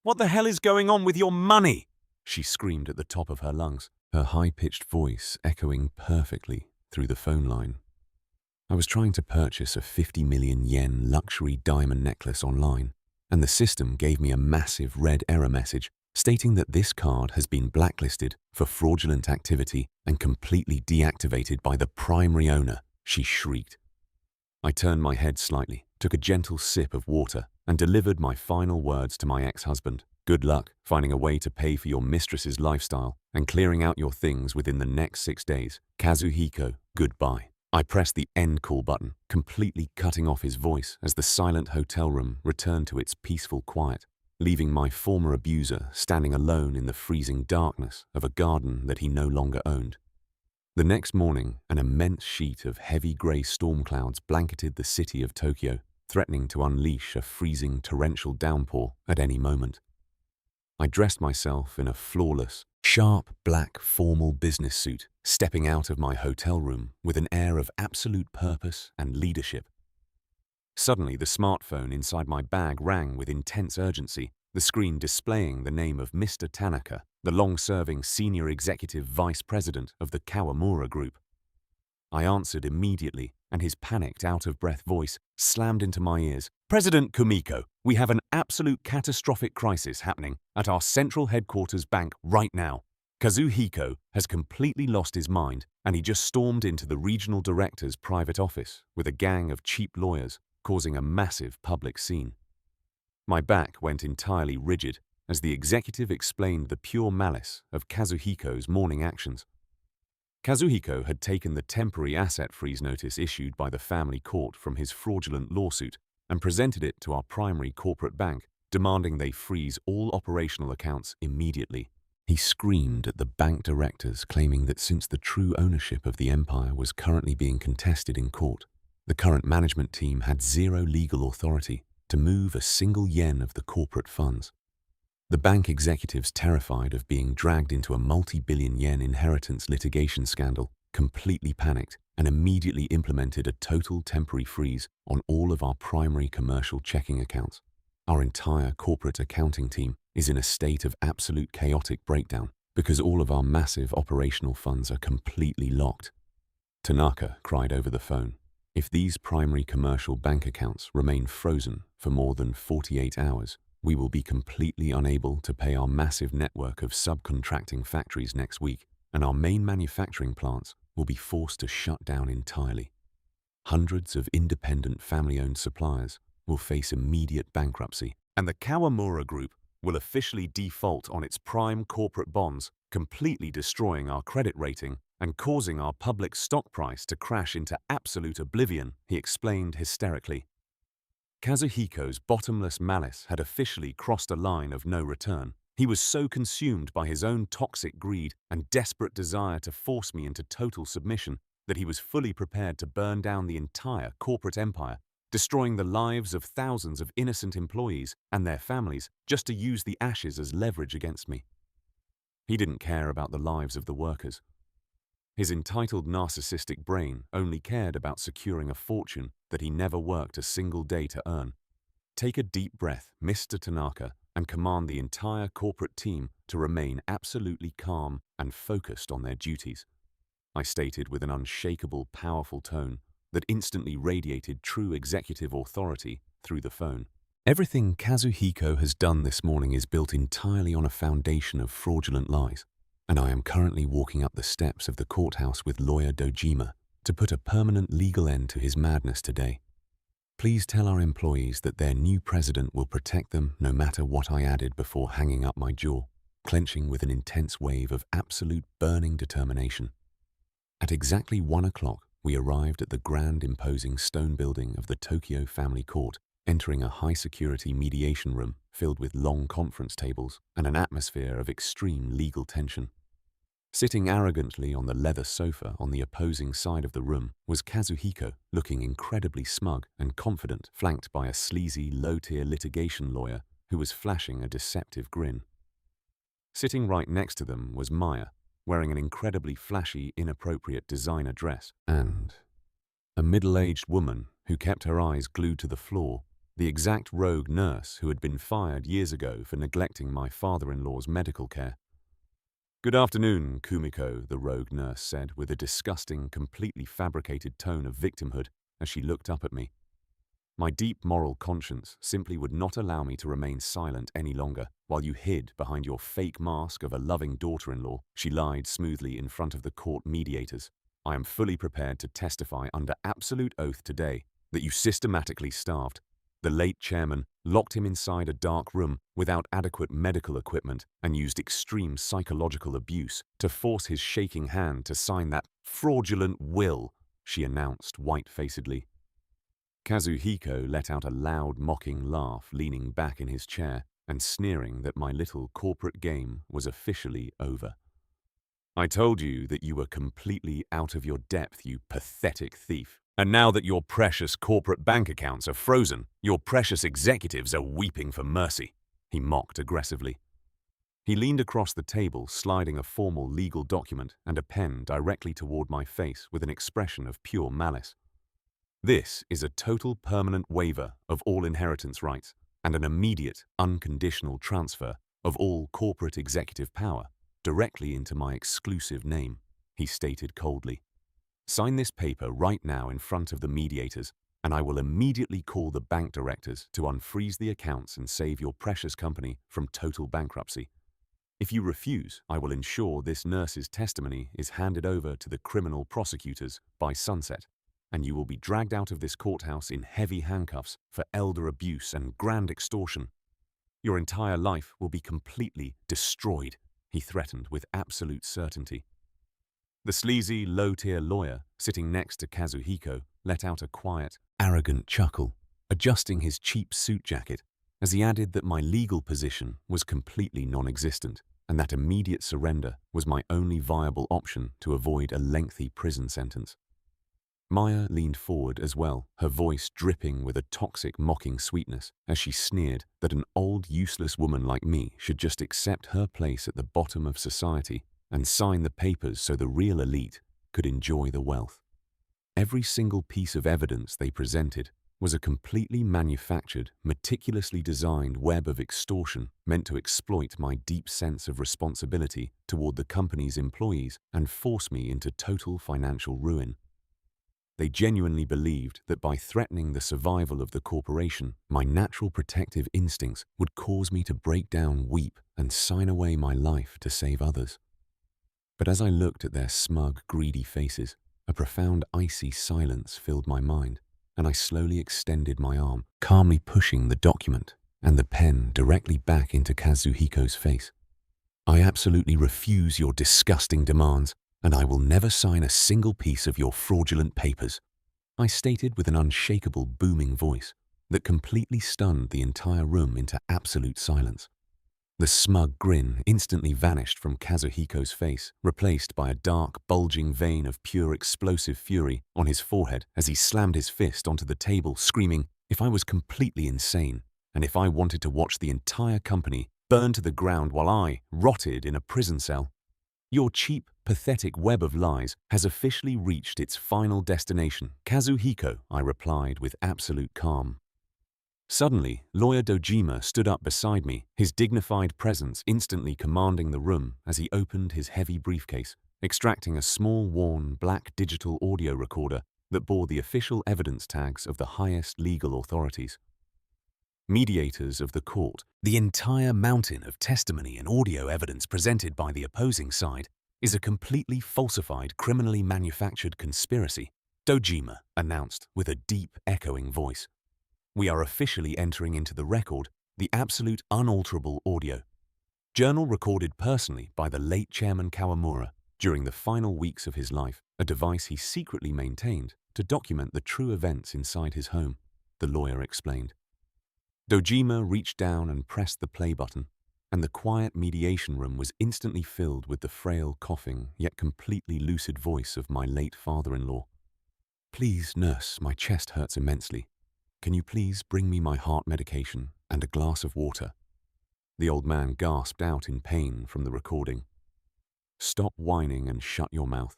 What the hell is going on with your money? She screamed at the top of her lungs, her high-pitched voice echoing perfectly through the phone line. I was trying to purchase a 50 million yen luxury diamond necklace online, and the system gave me a massive red error message stating that this card has been blacklisted for fraudulent activity and completely deactivated by the primary owner, she shrieked. I turned my head slightly, took a gentle sip of water, and delivered my final words to my ex-husband. Good luck finding a way to pay for your mistress's lifestyle and clearing out your things within the next 6 days. Kazuhiko, goodbye. I pressed the end call button, completely cutting off his voice as the silent hotel room returned to its peaceful quiet, leaving my former abuser standing alone in the freezing darkness of a garden that he no longer owned. The next morning, an immense sheet of heavy grey storm clouds blanketed the city of Tokyo, threatening to unleash a freezing torrential downpour at any moment. I dressed myself in a flawless, sharp black formal business suit, stepping out of my hotel room with an air of absolute purpose and leadership. Suddenly, the smartphone inside my bag rang with intense urgency, the screen displaying the name of Mr. Tanaka, the long-serving senior executive vice president of the Kawamura Group. I answered immediately, and his panicked, out-of-breath voice slammed into my ears. President Kumiko, we have an absolute catastrophic crisis happening at our central headquarters bank right now. Kazuhiko has completely lost his mind, and he just stormed into the regional director's private office with a gang of cheap lawyers, causing a massive public scene. My back went entirely rigid as the executive explained the pure malice of Kazuhiko's morning actions. Kazuhiko had taken the temporary asset freeze notice issued by the family court from his fraudulent lawsuit and presented it to our primary corporate bank, demanding they freeze all operational accounts immediately. He screamed at the bank directors, claiming that since the true ownership of the empire was currently being contested in court, the current management team had zero legal authority to move a single yen of the corporate funds. The bank executives, terrified of being dragged into a multi-billion yen inheritance litigation scandal, completely panicked and immediately implemented a total temporary freeze on all of our primary commercial checking accounts. Our entire corporate accounting team is in a state of absolute chaotic breakdown because all of our massive operational funds are completely locked. Tanaka cried over the phone, if these primary commercial bank accounts remain frozen for more than 48 hours, we will be completely unable to pay our massive network of subcontracting factories next week, and our main manufacturing plants will be forced to shut down entirely. Hundreds of independent family-owned suppliers will face immediate bankruptcy, and the Kawamura Group will officially default on its prime corporate bonds, completely destroying our credit rating and causing our public stock price to crash into absolute oblivion, he explained hysterically. Kazuhiko's bottomless malice had officially crossed a line of no return. He was so consumed by his own toxic greed and desperate desire to force me into total submission that he was fully prepared to burn down the entire corporate empire, destroying the lives of thousands of innocent employees and their families just to use the ashes as leverage against me. He didn't care about the lives of the workers. His entitled narcissistic brain only cared about securing a fortune that he never worked a single day to earn. Take a deep breath, Mr. Tanaka, and command the entire corporate team to remain absolutely calm and focused on their duties, I stated with an unshakable, powerful tone that instantly radiated true executive authority through the phone. Everything Kazuhiko has done this morning is built entirely on a foundation of fraudulent lies, and I am currently walking up the steps of the courthouse with lawyer Dojima to put a permanent legal end to his madness today. Please tell our employees that their new president will protect them no matter what, I added before hanging up my jaw, clenching with an intense wave of absolute burning determination. At exactly 1 o'clock, we arrived at the grand imposing stone building of the Tokyo Family Court, entering a high-security mediation room filled with long conference tables and an atmosphere of extreme legal tension. Sitting arrogantly on the leather sofa on the opposing side of the room was Kazuhiko, looking incredibly smug and confident, flanked by a sleazy, low-tier litigation lawyer who was flashing a deceptive grin. Sitting right next to them was Maya, wearing an incredibly flashy, inappropriate designer dress, and a middle-aged woman who kept her eyes glued to the floor, the exact rogue nurse who had been fired years ago for neglecting my father-in-law's medical care. "Good afternoon, Kumiko," the rogue nurse said with a disgusting, completely fabricated tone of victimhood as she looked up at me. My deep moral conscience simply would not allow me to remain silent any longer while you hid behind your fake mask of a loving daughter-in-law, she lied smoothly in front of the court mediators. "I am fully prepared to testify under absolute oath today that you systematically starved the late chairman, locked him inside a dark room without adequate medical equipment, and used extreme psychological abuse to force his shaking hand to sign that fraudulent will," she announced white-facedly. Kazuhiko let out a loud, mocking laugh, leaning back in his chair and sneering that my little corporate game was officially over. "I told you that you were completely out of your depth, you pathetic thief. And now that your precious corporate bank accounts are frozen, your precious executives are weeping for mercy," he mocked aggressively. He leaned across the table, sliding a formal legal document and a pen directly toward my face with an expression of pure malice. "This is a total permanent waiver of all inheritance rights and an immediate, unconditional transfer of all corporate executive power directly into my exclusive name," he stated coldly. "Sign this paper right now in front of the mediators, and I will immediately call the bank directors to unfreeze the accounts and save your precious company from total bankruptcy. If you refuse, I will ensure this nurse's testimony is handed over to the criminal prosecutors by sunset, and you will be dragged out of this courthouse in heavy handcuffs for elder abuse and grand extortion. Your entire life will be completely destroyed," he threatened with absolute certainty. The sleazy, low-tier lawyer, sitting next to Kazuhiko, let out a quiet, arrogant chuckle, adjusting his cheap suit jacket as he added that my legal position was completely non-existent and that immediate surrender was my only viable option to avoid a lengthy prison sentence. Maya leaned forward as well, her voice dripping with a toxic, mocking sweetness as she sneered that an old, useless woman like me should just accept her place at the bottom of society and sign the papers so the real elite could enjoy the wealth. Every single piece of evidence they presented was a completely manufactured, meticulously designed web of extortion meant to exploit my deep sense of responsibility toward the company's employees and force me into total financial ruin. They genuinely believed that by threatening the survival of the corporation, my natural protective instincts would cause me to break down, weep, and sign away my life to save others. But as I looked at their smug, greedy faces, a profound, icy silence filled my mind, and I slowly extended my arm, calmly pushing the document and the pen directly back into Kazuhiko's face. "I absolutely refuse your disgusting demands, and I will never sign a single piece of your fraudulent papers," I stated with an unshakable, booming voice that completely stunned the entire room into absolute silence. The smug grin instantly vanished from Kazuhiko's face, replaced by a dark, bulging vein of pure explosive fury on his forehead as he slammed his fist onto the table, screaming if I was completely insane, and if I wanted to watch the entire company burn to the ground while I rotted in a prison cell. "Your cheap, pathetic web of lies has officially reached its final destination, Kazuhiko," I replied with absolute calm. Suddenly, Lawyer Dojima stood up beside me, his dignified presence instantly commanding the room as he opened his heavy briefcase, extracting a small, worn, black digital audio recorder that bore the official evidence tags of the highest legal authorities. Mediators of the court, the entire mountain of testimony and audio evidence presented by the opposing side is a completely falsified, criminally manufactured conspiracy, Dojima announced with a deep, echoing voice. We are officially entering into the record the absolute unalterable audio. Journal recorded personally by the late Chairman Kawamura during the final weeks of his life, a device he secretly maintained to document the true events inside his home, the lawyer explained. Dojima reached down and pressed the play button, and the quiet mediation room was instantly filled with the frail, coughing, yet completely lucid voice of my late father-in-law. "Please, nurse, my chest hurts immensely. Can you please bring me my heart medication and a glass of water?" The old man gasped out in pain from the recording. "Stop whining and shut your mouth.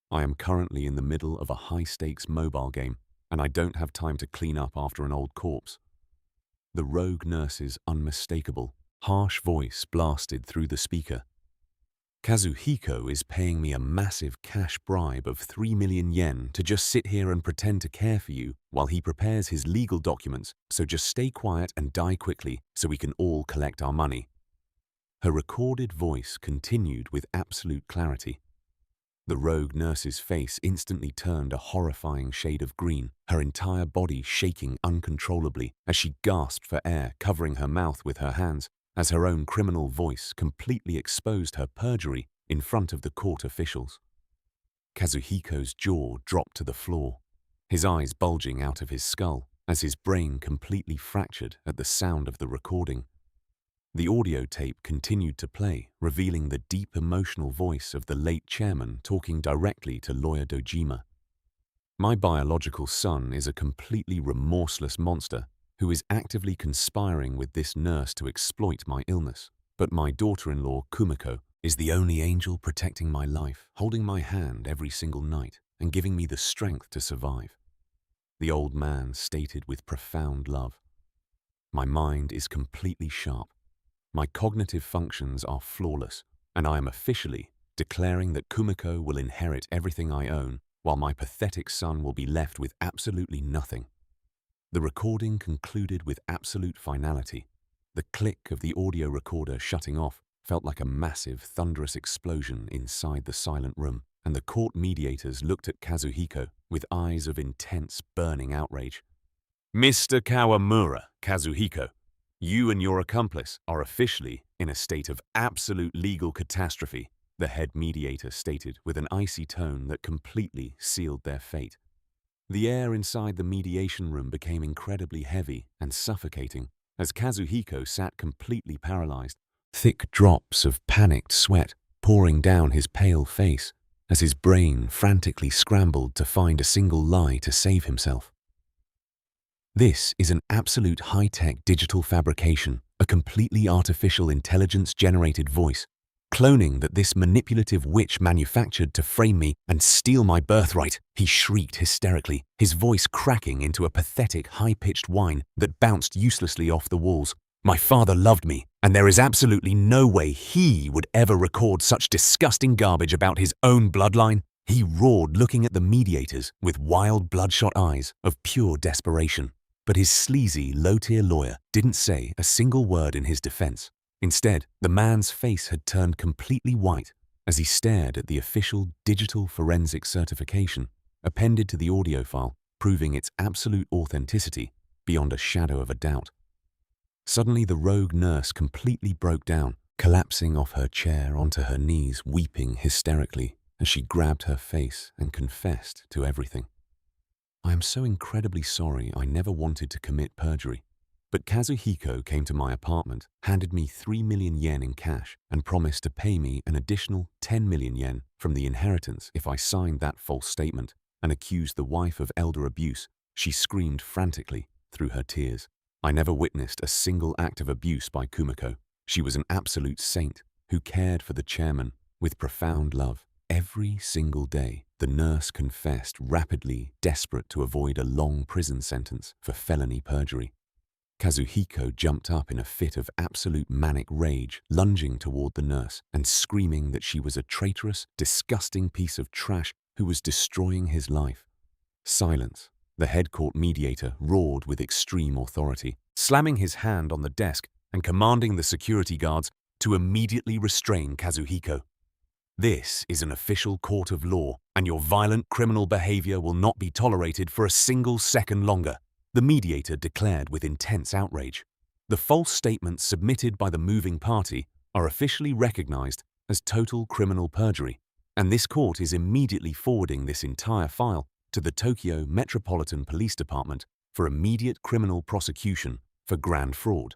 I am currently in the middle of a high-stakes mobile game, and I don't have time to clean up after an old corpse." The rogue nurse's unmistakable, harsh voice blasted through the speaker. "Kazuhiko is paying me a massive cash bribe of 3 million yen to just sit here and pretend to care for you while he prepares his legal documents, so just stay quiet and die quickly so we can all collect our money." Her recorded voice continued with absolute clarity. The rogue nurse's face instantly turned a horrifying shade of green, her entire body shaking uncontrollably as she gasped for air, covering her mouth with her hands, as her own criminal voice completely exposed her perjury in front of the court officials. Kazuhiko's jaw dropped to the floor, his eyes bulging out of his skull as his brain completely fractured at the sound of the recording. The audio tape continued to play, revealing the deep emotional voice of the late chairman talking directly to lawyer Dojima. "My biological son is a completely remorseless monster who is actively conspiring with this nurse to exploit my illness. But my daughter-in-law, Kumiko, is the only angel protecting my life, holding my hand every single night and giving me the strength to survive," the old man stated with profound love. "My mind is completely sharp. My cognitive functions are flawless, and I am officially declaring that Kumiko will inherit everything I own, while my pathetic son will be left with absolutely nothing." The recording concluded with absolute finality. The click of the audio recorder shutting off felt like a massive, thunderous explosion inside the silent room, and the court mediators looked at Kazuhiko with eyes of intense, burning outrage. "Mr. Kawamura, Kazuhiko, you and your accomplice are officially in a state of absolute legal catastrophe," the head mediator stated with an icy tone that completely sealed their fate. The air inside the mediation room became incredibly heavy and suffocating as Kazuhiko sat completely paralyzed, thick drops of panicked sweat pouring down his pale face as his brain frantically scrambled to find a single lie to save himself. "This is an absolute high-tech digital fabrication, a completely artificial intelligence-generated voice, cloning that this manipulative witch manufactured to frame me and steal my birthright," he shrieked hysterically, his voice cracking into a pathetic, high-pitched whine that bounced uselessly off the walls. "My father loved me, and there is absolutely no way he would ever record such disgusting garbage about his own bloodline," he roared, looking at the mediators with wild, bloodshot eyes of pure desperation. But his sleazy, low-tier lawyer didn't say a single word in his defense. Instead, the man's face had turned completely white as he stared at the official digital forensic certification appended to the audio file, proving its absolute authenticity beyond a shadow of a doubt. Suddenly, the rogue nurse completely broke down, collapsing off her chair onto her knees, weeping hysterically as she grabbed her face and confessed to everything. "I am so incredibly sorry. I never wanted to commit perjury. But Kazuhiko came to my apartment, handed me 3 million yen in cash, and promised to pay me an additional 10 million yen from the inheritance if I signed that false statement, and accused the wife of elder abuse," she screamed frantically through her tears. "I never witnessed a single act of abuse by Kumiko. She was an absolute saint who cared for the chairman with profound love. Every single day, the nurse confessed, rapidly, desperate to avoid a long prison sentence for felony perjury." Kazuhiko jumped up in a fit of absolute manic rage, lunging toward the nurse and screaming that she was a traitorous, disgusting piece of trash who was destroying his life. "Silence," the head court mediator roared with extreme authority, slamming his hand on the desk and commanding the security guards to immediately restrain Kazuhiko. "This is an official court of law, and your violent criminal behavior will not be tolerated for a single second longer." the mediator declared with intense outrage. The false statements submitted by the moving party are officially recognized as total criminal perjury, and this court is immediately forwarding this entire file to the Tokyo Metropolitan Police Department for immediate criminal prosecution for grand fraud,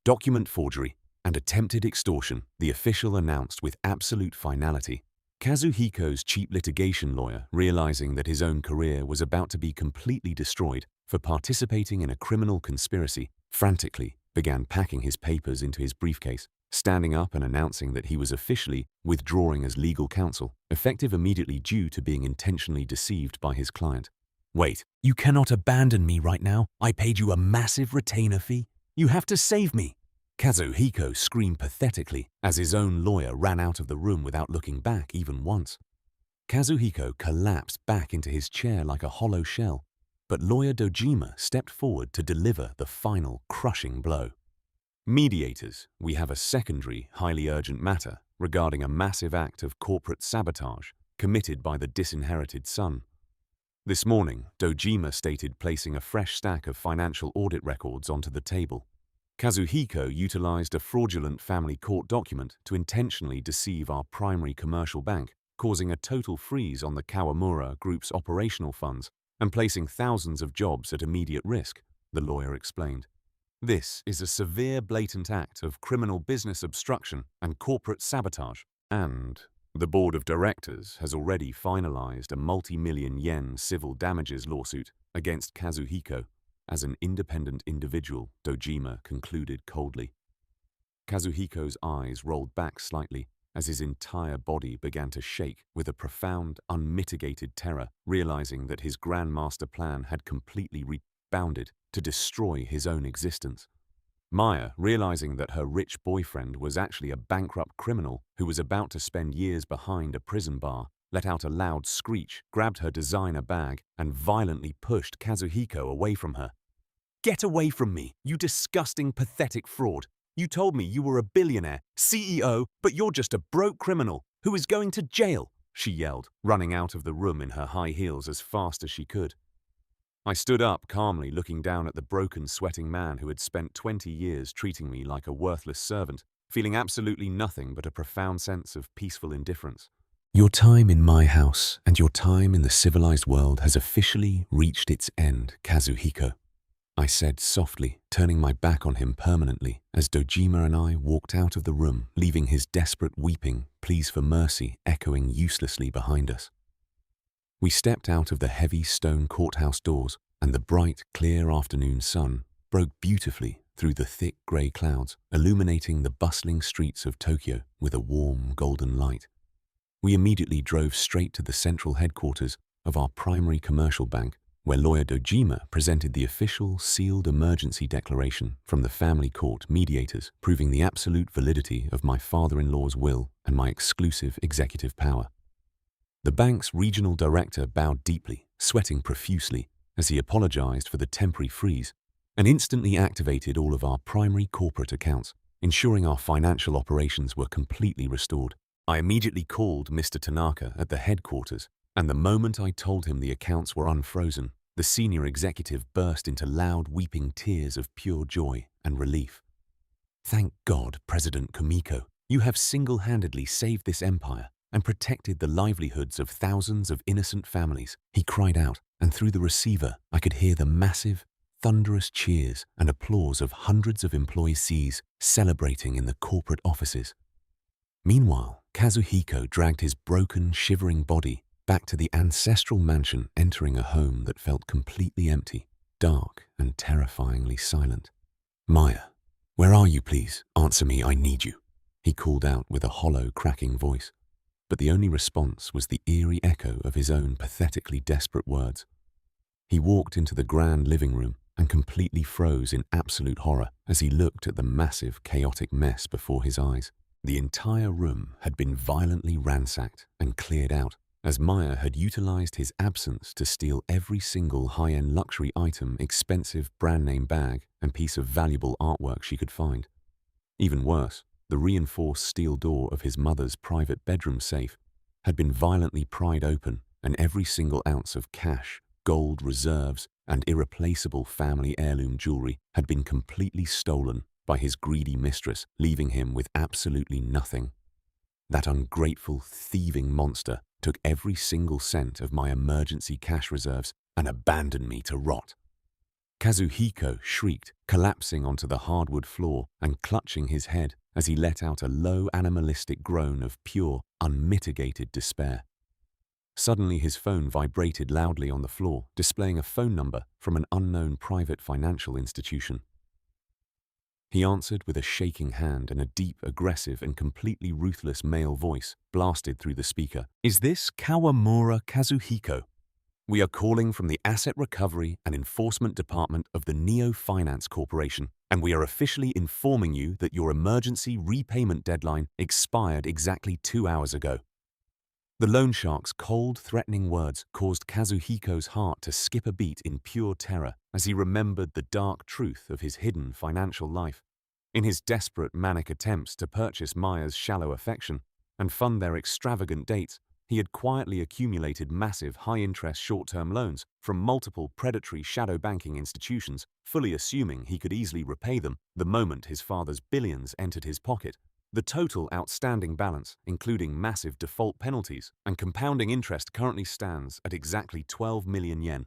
document forgery, and attempted extortion, the official announced with absolute finality. Kazuhiko's cheap litigation lawyer, realizing that his own career was about to be completely destroyed for participating in a criminal conspiracy, frantically began packing his papers into his briefcase, standing up and announcing that he was officially withdrawing as legal counsel, effective immediately due to being intentionally deceived by his client. "Wait, you cannot abandon me right now. I paid you a massive retainer fee. You have to save me." Kazuhiko screamed pathetically as his own lawyer ran out of the room without looking back even once. Kazuhiko collapsed back into his chair like a hollow shell, but lawyer Dojima stepped forward to deliver the final crushing blow. "Mediators, we have a secondary, highly urgent matter regarding a massive act of corporate sabotage committed by the disinherited son." This morning, Dojima stated, placing a fresh stack of financial audit records onto the table. Kazuhiko utilized a fraudulent family court document to intentionally deceive our primary commercial bank, causing a total freeze on the Kawamura Group's operational funds and placing thousands of jobs at immediate risk, the lawyer explained. "This is a severe, blatant act of criminal business obstruction and corporate sabotage, and the board of directors has already finalized a multi-million yen civil damages lawsuit against Kazuhiko as an independent individual," Dojima concluded coldly. Kazuhiko's eyes rolled back slightly as his entire body began to shake with a profound, unmitigated terror, realizing that his grandmaster plan had completely rebounded to destroy his own existence. Maya, realizing that her rich boyfriend was actually a bankrupt criminal who was about to spend years behind a prison bar, let out a loud screech, grabbed her designer bag, and violently pushed Kazuhiko away from her. "Get away from me, you disgusting, pathetic fraud. You told me you were a billionaire, CEO, but you're just a broke criminal who is going to jail," she yelled, running out of the room in her high heels as fast as she could. I stood up calmly, looking down at the broken, sweating man who had spent 20 years treating me like a worthless servant, feeling absolutely nothing but a profound sense of peaceful indifference. "Your time in my house and your time in the civilized world has officially reached its end, Kazuhiko," I said softly, turning my back on him permanently as Dojima and I walked out of the room, leaving his desperate weeping, pleas for mercy, echoing uselessly behind us. We stepped out of the heavy stone courthouse doors, and the bright, clear afternoon sun broke beautifully through the thick grey clouds, illuminating the bustling streets of Tokyo with a warm, golden light. We immediately drove straight to the central headquarters of our primary commercial bank, where lawyer Dojima presented the official sealed emergency declaration from the family court mediators, proving the absolute validity of my father-in-law's will and my exclusive executive power. The bank's regional director bowed deeply, sweating profusely, as he apologized for the temporary freeze and instantly activated all of our primary corporate accounts, ensuring our financial operations were completely restored. I immediately called Mr. Tanaka at the headquarters, and the moment I told him the accounts were unfrozen, the senior executive burst into loud, weeping tears of pure joy and relief. "Thank God, President Kumiko, you have single-handedly saved this empire and protected the livelihoods of thousands of innocent families," he cried out, and through the receiver I could hear the massive, thunderous cheers and applause of hundreds of employees celebrating in the corporate offices. Meanwhile, Kazuhiko dragged his broken, shivering body back to the ancestral mansion, entering a home that felt completely empty, dark and terrifyingly silent. "Maya, where are you, please? Answer me, I need you," he called out with a hollow, cracking voice. But the only response was the eerie echo of his own pathetically desperate words. He walked into the grand living room and completely froze in absolute horror as he looked at the massive, chaotic mess before his eyes. The entire room had been violently ransacked and cleared out, as Maya had utilized his absence to steal every single high-end luxury item, expensive brand-name bag, and piece of valuable artwork she could find. Even worse, the reinforced steel door of his mother's private bedroom safe had been violently pried open, and every single ounce of cash, gold, reserves, and irreplaceable family heirloom jewelry had been completely stolen by his greedy mistress, leaving him with absolutely nothing. That ungrateful, thieving monster took every single cent of my emergency cash reserves and abandoned me to rot. Kazuhiko shrieked, collapsing onto the hardwood floor and clutching his head as he let out a low animalistic groan of pure, unmitigated despair. Suddenly his phone vibrated loudly on the floor, displaying a phone number from an unknown private financial institution. He answered with a shaking hand and a deep, aggressive and completely ruthless male voice blasted through the speaker. "Is this Kawamura Kazuhiko? We are calling from the Asset Recovery and Enforcement Department of the Neo Finance Corporation, and we are officially informing you that your emergency repayment deadline expired exactly 2 hours ago." The loan shark's cold, threatening words caused Kazuhiko's heart to skip a beat in pure terror as he remembered the dark truth of his hidden financial life. In his desperate, manic attempts to purchase Maya's shallow affection and fund their extravagant dates, he had quietly accumulated massive, high-interest short-term loans from multiple predatory shadow banking institutions, fully assuming he could easily repay them the moment his father's billions entered his pocket. The total outstanding balance, including massive default penalties and compounding interest, currently stands at exactly 12 million yen.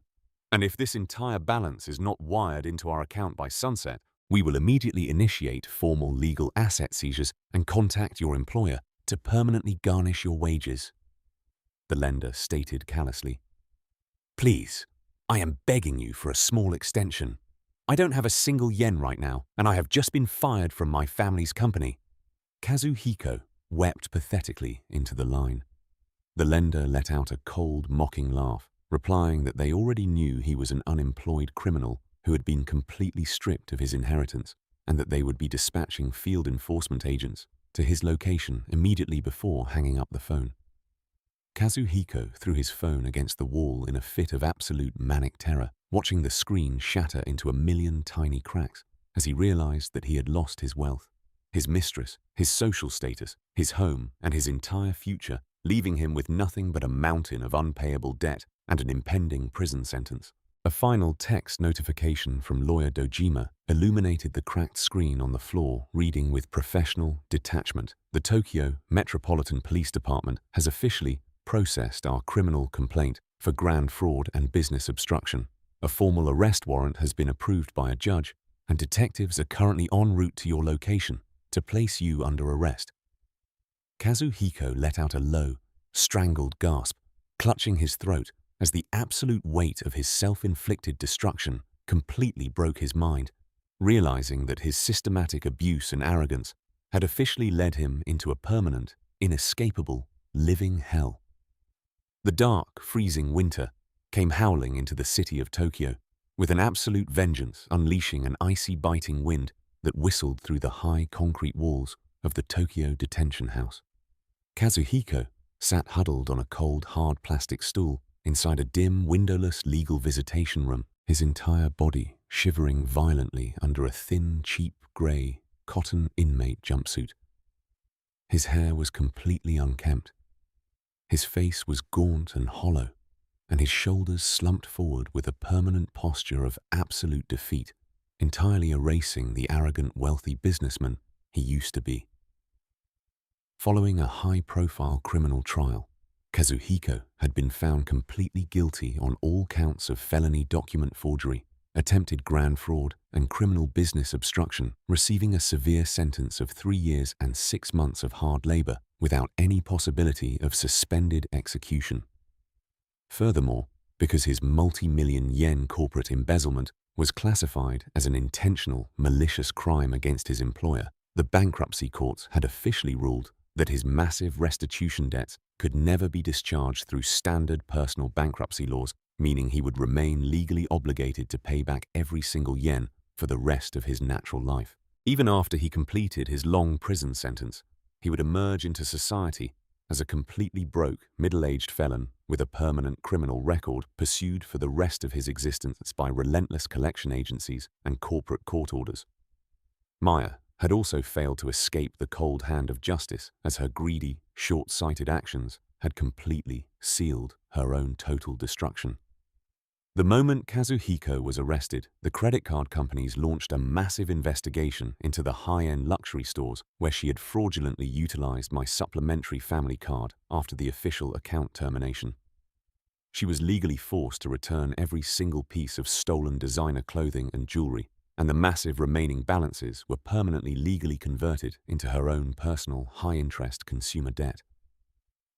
And if this entire balance is not wired into our account by sunset, we will immediately initiate formal legal asset seizures and contact your employer to permanently garnish your wages," the lender stated callously. "Please, I am begging you for a small extension. I don't have a single yen right now, and I have just been fired from my family's company." Kazuhiko wept pathetically into the line. The lender let out a cold, mocking laugh, replying that they already knew he was an unemployed criminal who had been completely stripped of his inheritance, and that they would be dispatching field enforcement agents to his location immediately before hanging up the phone. Kazuhiko threw his phone against the wall in a fit of absolute manic terror, watching the screen shatter into a million tiny cracks as he realized that he had lost his wealth, his mistress, his social status, his home, and his entire future, leaving him with nothing but a mountain of unpayable debt and an impending prison sentence. A final text notification from lawyer Dojima illuminated the cracked screen on the floor, reading with professional detachment, "The Tokyo Metropolitan Police Department has officially processed our criminal complaint for grand fraud and business obstruction. A formal arrest warrant has been approved by a judge, and detectives are currently en route to your location to place you under arrest." Kazuhiko let out a low, strangled gasp, clutching his throat as the absolute weight of his self-inflicted destruction completely broke his mind, realizing that his systematic abuse and arrogance had officially led him into a permanent, inescapable, living hell. The dark, freezing winter came howling into the city of Tokyo, with an absolute vengeance unleashing an icy, biting wind that whistled through the high concrete walls of the Tokyo detention house. Kazuhiko sat huddled on a cold, hard plastic stool inside a dim, windowless legal visitation room, his entire body shivering violently under a thin, cheap grey cotton inmate jumpsuit. His hair was completely unkempt. His face was gaunt and hollow, and his shoulders slumped forward with a permanent posture of absolute defeat, entirely erasing the arrogant, wealthy businessman he used to be. Following a high-profile criminal trial, Kazuhiko had been found completely guilty on all counts of felony document forgery, attempted grand fraud, and criminal business obstruction, receiving a severe sentence of 3 years and 6 months of hard labor without any possibility of suspended execution. Furthermore, because his multi-million yen corporate embezzlement was classified as an intentional, malicious crime against his employer, the bankruptcy courts had officially ruled that his massive restitution debts could never be discharged through standard personal bankruptcy laws, meaning he would remain legally obligated to pay back every single yen for the rest of his natural life. Even after he completed his long prison sentence, he would emerge into society as a completely broke, middle-aged felon with a permanent criminal record pursued for the rest of his existence by relentless collection agencies and corporate court orders. Maya had also failed to escape the cold hand of justice, as her greedy, short-sighted actions had completely sealed her own total destruction. The moment Kazuhiko was arrested, the credit card companies launched a massive investigation into the high-end luxury stores where she had fraudulently utilized my supplementary family card after the official account termination. She was legally forced to return every single piece of stolen designer clothing and jewelry, and the massive remaining balances were permanently legally converted into her own personal high-interest consumer debt.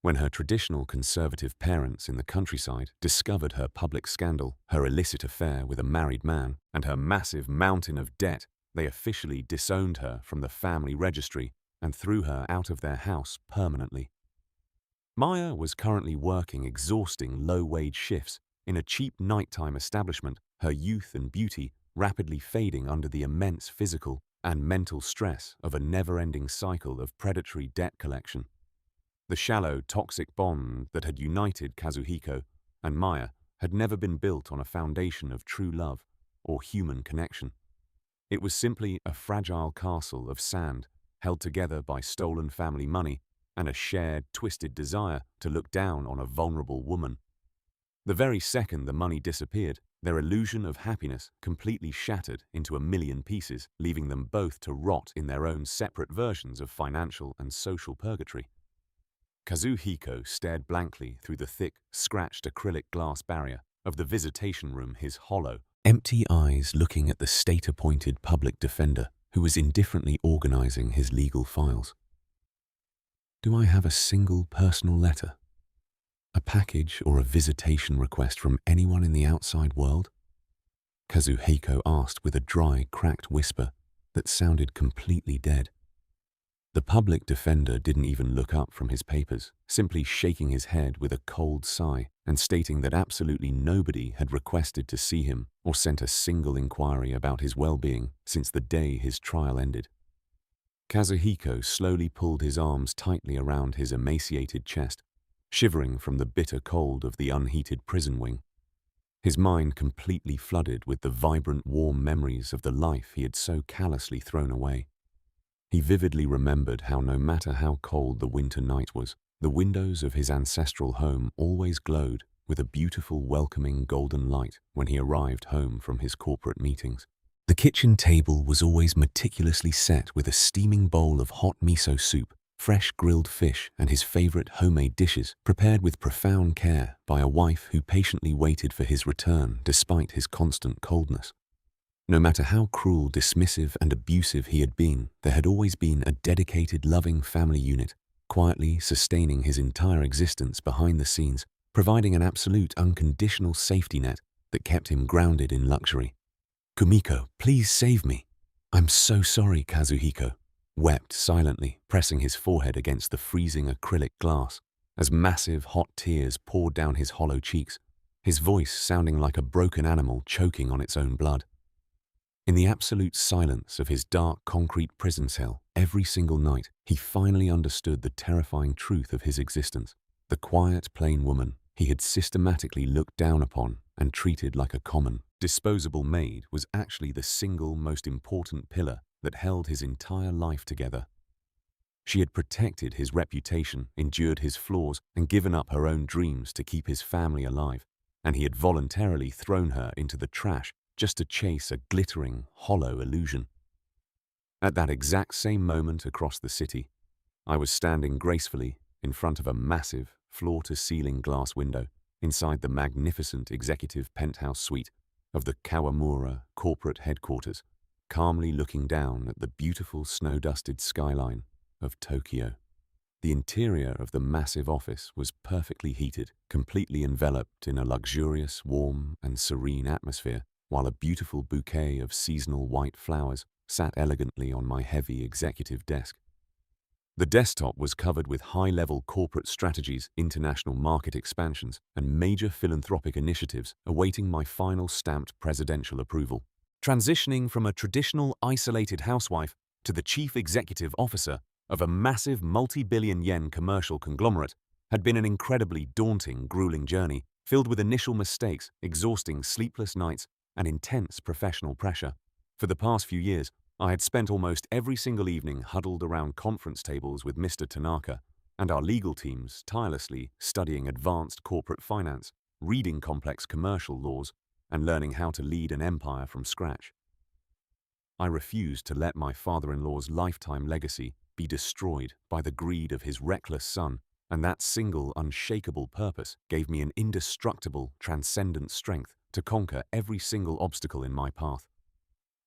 When her traditional conservative parents in the countryside discovered her public scandal, her illicit affair with a married man, and her massive mountain of debt, they officially disowned her from the family registry and threw her out of their house permanently. Maya was currently working exhausting low-wage shifts in a cheap nighttime establishment, her youth and beauty rapidly fading under the immense physical and mental stress of a never-ending cycle of predatory debt collection. The shallow, toxic bond that had united Kazuhiko and Maya had never been built on a foundation of true love or human connection. It was simply a fragile castle of sand held together by stolen family money and a shared, twisted desire to look down on a vulnerable woman. The very second the money disappeared, their illusion of happiness completely shattered into a million pieces, leaving them both to rot in their own separate versions of financial and social purgatory. Kazuhiko stared blankly through the thick, scratched acrylic glass barrier of the visitation room, his hollow, empty eyes looking at the state-appointed public defender who was indifferently organizing his legal files. Do I have a single personal letter? A package or a visitation request from anyone in the outside world? Kazuhiko asked with a dry, cracked whisper that sounded completely dead. The public defender didn't even look up from his papers, simply shaking his head with a cold sigh and stating that absolutely nobody had requested to see him or sent a single inquiry about his well-being since the day his trial ended. Kazuhiko slowly pulled his arms tightly around his emaciated chest, shivering from the bitter cold of the unheated prison wing. His mind completely flooded with the vibrant, warm memories of the life he had so callously thrown away. He vividly remembered how no matter how cold the winter night was, the windows of his ancestral home always glowed with a beautiful, welcoming golden light when he arrived home from his corporate meetings. The kitchen table was always meticulously set with a steaming bowl of hot miso soup, fresh grilled fish, and his favorite homemade dishes, prepared with profound care by a wife who patiently waited for his return despite his constant coldness. No matter how cruel, dismissive, and abusive he had been, there had always been a dedicated, loving family unit, quietly sustaining his entire existence behind the scenes, providing an absolute, unconditional safety net that kept him grounded in luxury. "Kumiko, please save me." "I'm so sorry," Kazuhiko wept silently, pressing his forehead against the freezing acrylic glass, as massive hot tears poured down his hollow cheeks, his voice sounding like a broken animal choking on its own blood. In the absolute silence of his dark concrete prison cell, every single night, he finally understood the terrifying truth of his existence. The quiet, plain woman he had systematically looked down upon and treated like a common, disposable maid was actually the single most important pillar that held his entire life together. She had protected his reputation, endured his flaws, and given up her own dreams to keep his family alive, and he had voluntarily thrown her into the trash just to chase a glittering, hollow illusion. At that exact same moment across the city, I was standing gracefully in front of a massive, floor-to-ceiling glass window inside the magnificent executive penthouse suite of the Kawamura corporate headquarters, calmly looking down at the beautiful snow-dusted skyline of Tokyo. The interior of the massive office was perfectly heated, completely enveloped in a luxurious, warm, and serene atmosphere, while a beautiful bouquet of seasonal white flowers sat elegantly on my heavy executive desk. The desktop was covered with high-level corporate strategies, international market expansions, and major philanthropic initiatives awaiting my final stamped presidential approval. Transitioning from a traditional isolated housewife to the chief executive officer of a massive multi-billion-yen commercial conglomerate had been an incredibly daunting, grueling journey, filled with initial mistakes, exhausting sleepless nights, and intense professional pressure. For the past few years, I had spent almost every single evening huddled around conference tables with Mr. Tanaka and our legal teams tirelessly studying advanced corporate finance, reading complex commercial laws, and learning how to lead an empire from scratch. I refused to let my father-in-law's lifetime legacy be destroyed by the greed of his reckless son, and that single unshakable purpose gave me an indestructible, transcendent strength to conquer every single obstacle in my path.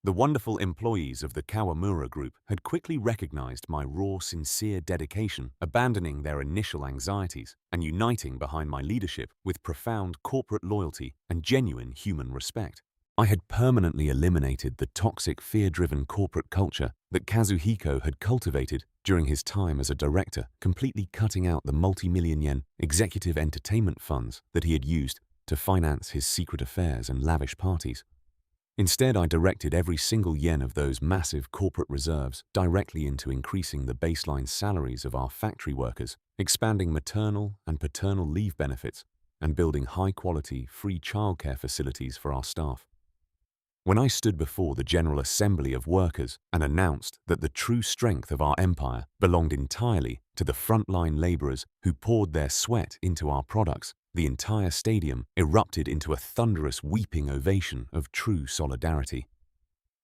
The wonderful employees of the Kawamura Group had quickly recognized my raw, sincere dedication, abandoning their initial anxieties and uniting behind my leadership with profound corporate loyalty and genuine human respect. I had permanently eliminated the toxic, fear-driven corporate culture that Kazuhiko had cultivated during his time as a director, completely cutting out the multi-million yen executive entertainment funds that he had used to finance his secret affairs and lavish parties. Instead, I directed every single yen of those massive corporate reserves directly into increasing the baseline salaries of our factory workers, expanding maternal and paternal leave benefits, and building high-quality, free childcare facilities for our staff. When I stood before the General Assembly of Workers and announced that the true strength of our empire belonged entirely to the frontline laborers who poured their sweat into our products, the entire stadium erupted into a thunderous weeping ovation of true solidarity.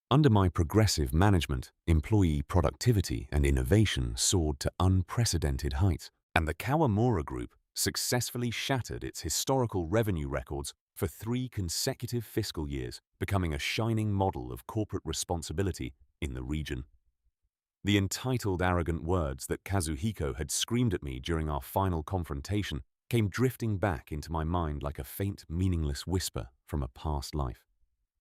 Under my progressive management, employee productivity and innovation soared to unprecedented heights, and the Kawamura Group successfully shattered its historical revenue records for 3 consecutive fiscal years, becoming a shining model of corporate responsibility in the region. The entitled, arrogant words that Kazuhiko had screamed at me during our final confrontation came drifting back into my mind like a faint, meaningless whisper from a past life.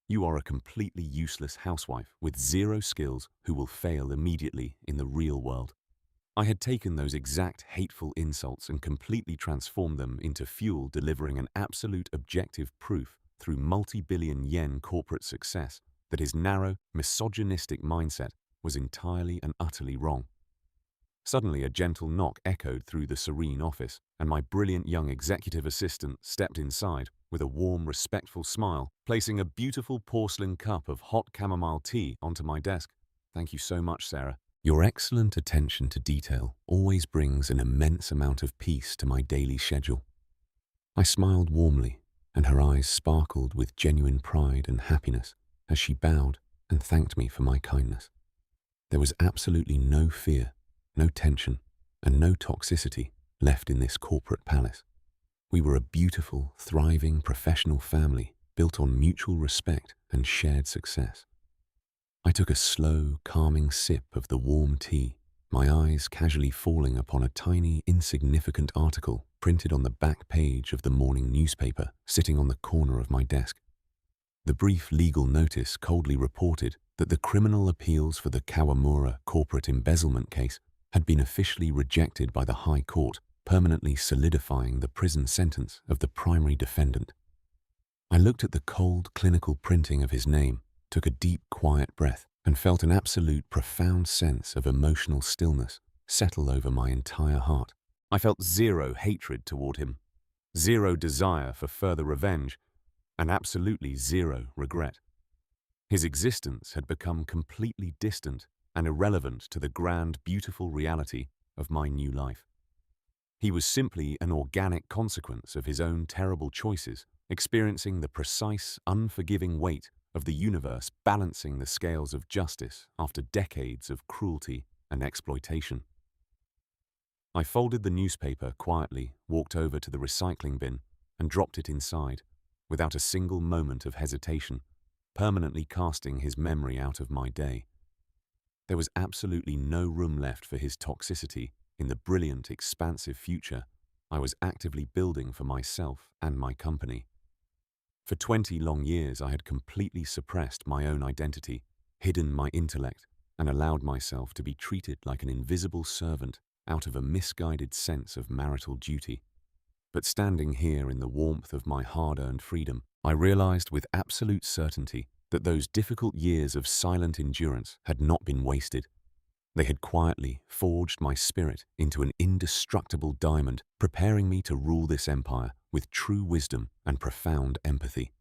You are a completely useless housewife with 0 skills who will fail immediately in the real world. I had taken those exact hateful insults and completely transformed them into fuel, delivering an absolute objective proof through multi-billion yen corporate success that his narrow, misogynistic mindset was entirely and utterly wrong. Suddenly, a gentle knock echoed through the serene office, and my brilliant young executive assistant stepped inside with a warm, respectful smile, placing a beautiful porcelain cup of hot chamomile tea onto my desk. "Thank you so much, Sarah. Your excellent attention to detail always brings an immense amount of peace to my daily schedule." I smiled warmly, and her eyes sparkled with genuine pride and happiness as she bowed and thanked me for my kindness. There was absolutely no fear, no tension, and no toxicity left in this corporate palace. We were a beautiful, thriving, professional family built on mutual respect and shared success. I took a slow, calming sip of the warm tea, my eyes casually falling upon a tiny, insignificant article printed on the back page of the morning newspaper sitting on the corner of my desk. The brief legal notice coldly reported that the criminal appeals for the Kawamura corporate embezzlement case had been officially rejected by the High Court, permanently solidifying the prison sentence of the primary defendant. I looked at the cold, clinical printing of his name, took a deep, quiet breath, and felt an absolute, profound sense of emotional stillness settle over my entire heart. I felt 0 hatred toward him, 0 desire for further revenge, and absolutely 0 regret. His existence had become completely distant and irrelevant to the grand, beautiful reality of my new life. He was simply an organic consequence of his own terrible choices, experiencing the precise, unforgiving weight of the universe balancing the scales of justice after decades of cruelty and exploitation. I folded the newspaper quietly, walked over to the recycling bin, and dropped it inside, without a single moment of hesitation, permanently casting his memory out of my day. There was absolutely no room left for his toxicity in the brilliant, expansive future I was actively building for myself and my company. For 20 long years, I had completely suppressed my own identity, hidden my intellect, and allowed myself to be treated like an invisible servant out of a misguided sense of marital duty. But standing here in the warmth of my hard-earned freedom, I realized with absolute certainty that those difficult years of silent endurance had not been wasted. They had quietly forged my spirit into an indestructible diamond, preparing me to rule this empire with true wisdom and profound empathy.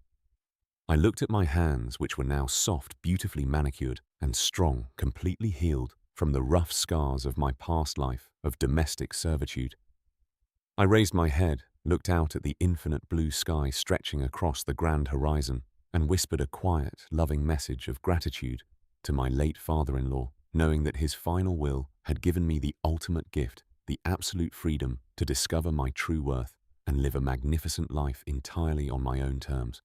I looked at my hands, which were now soft, beautifully manicured, and strong, completely healed from the rough scars of my past life of domestic servitude. I raised my head, looked out at the infinite blue sky stretching across the grand horizon, and whispered a quiet, loving message of gratitude to my late father-in-law, knowing that his final will had given me the ultimate gift, the absolute freedom to discover my true worth and live a magnificent life entirely on my own terms.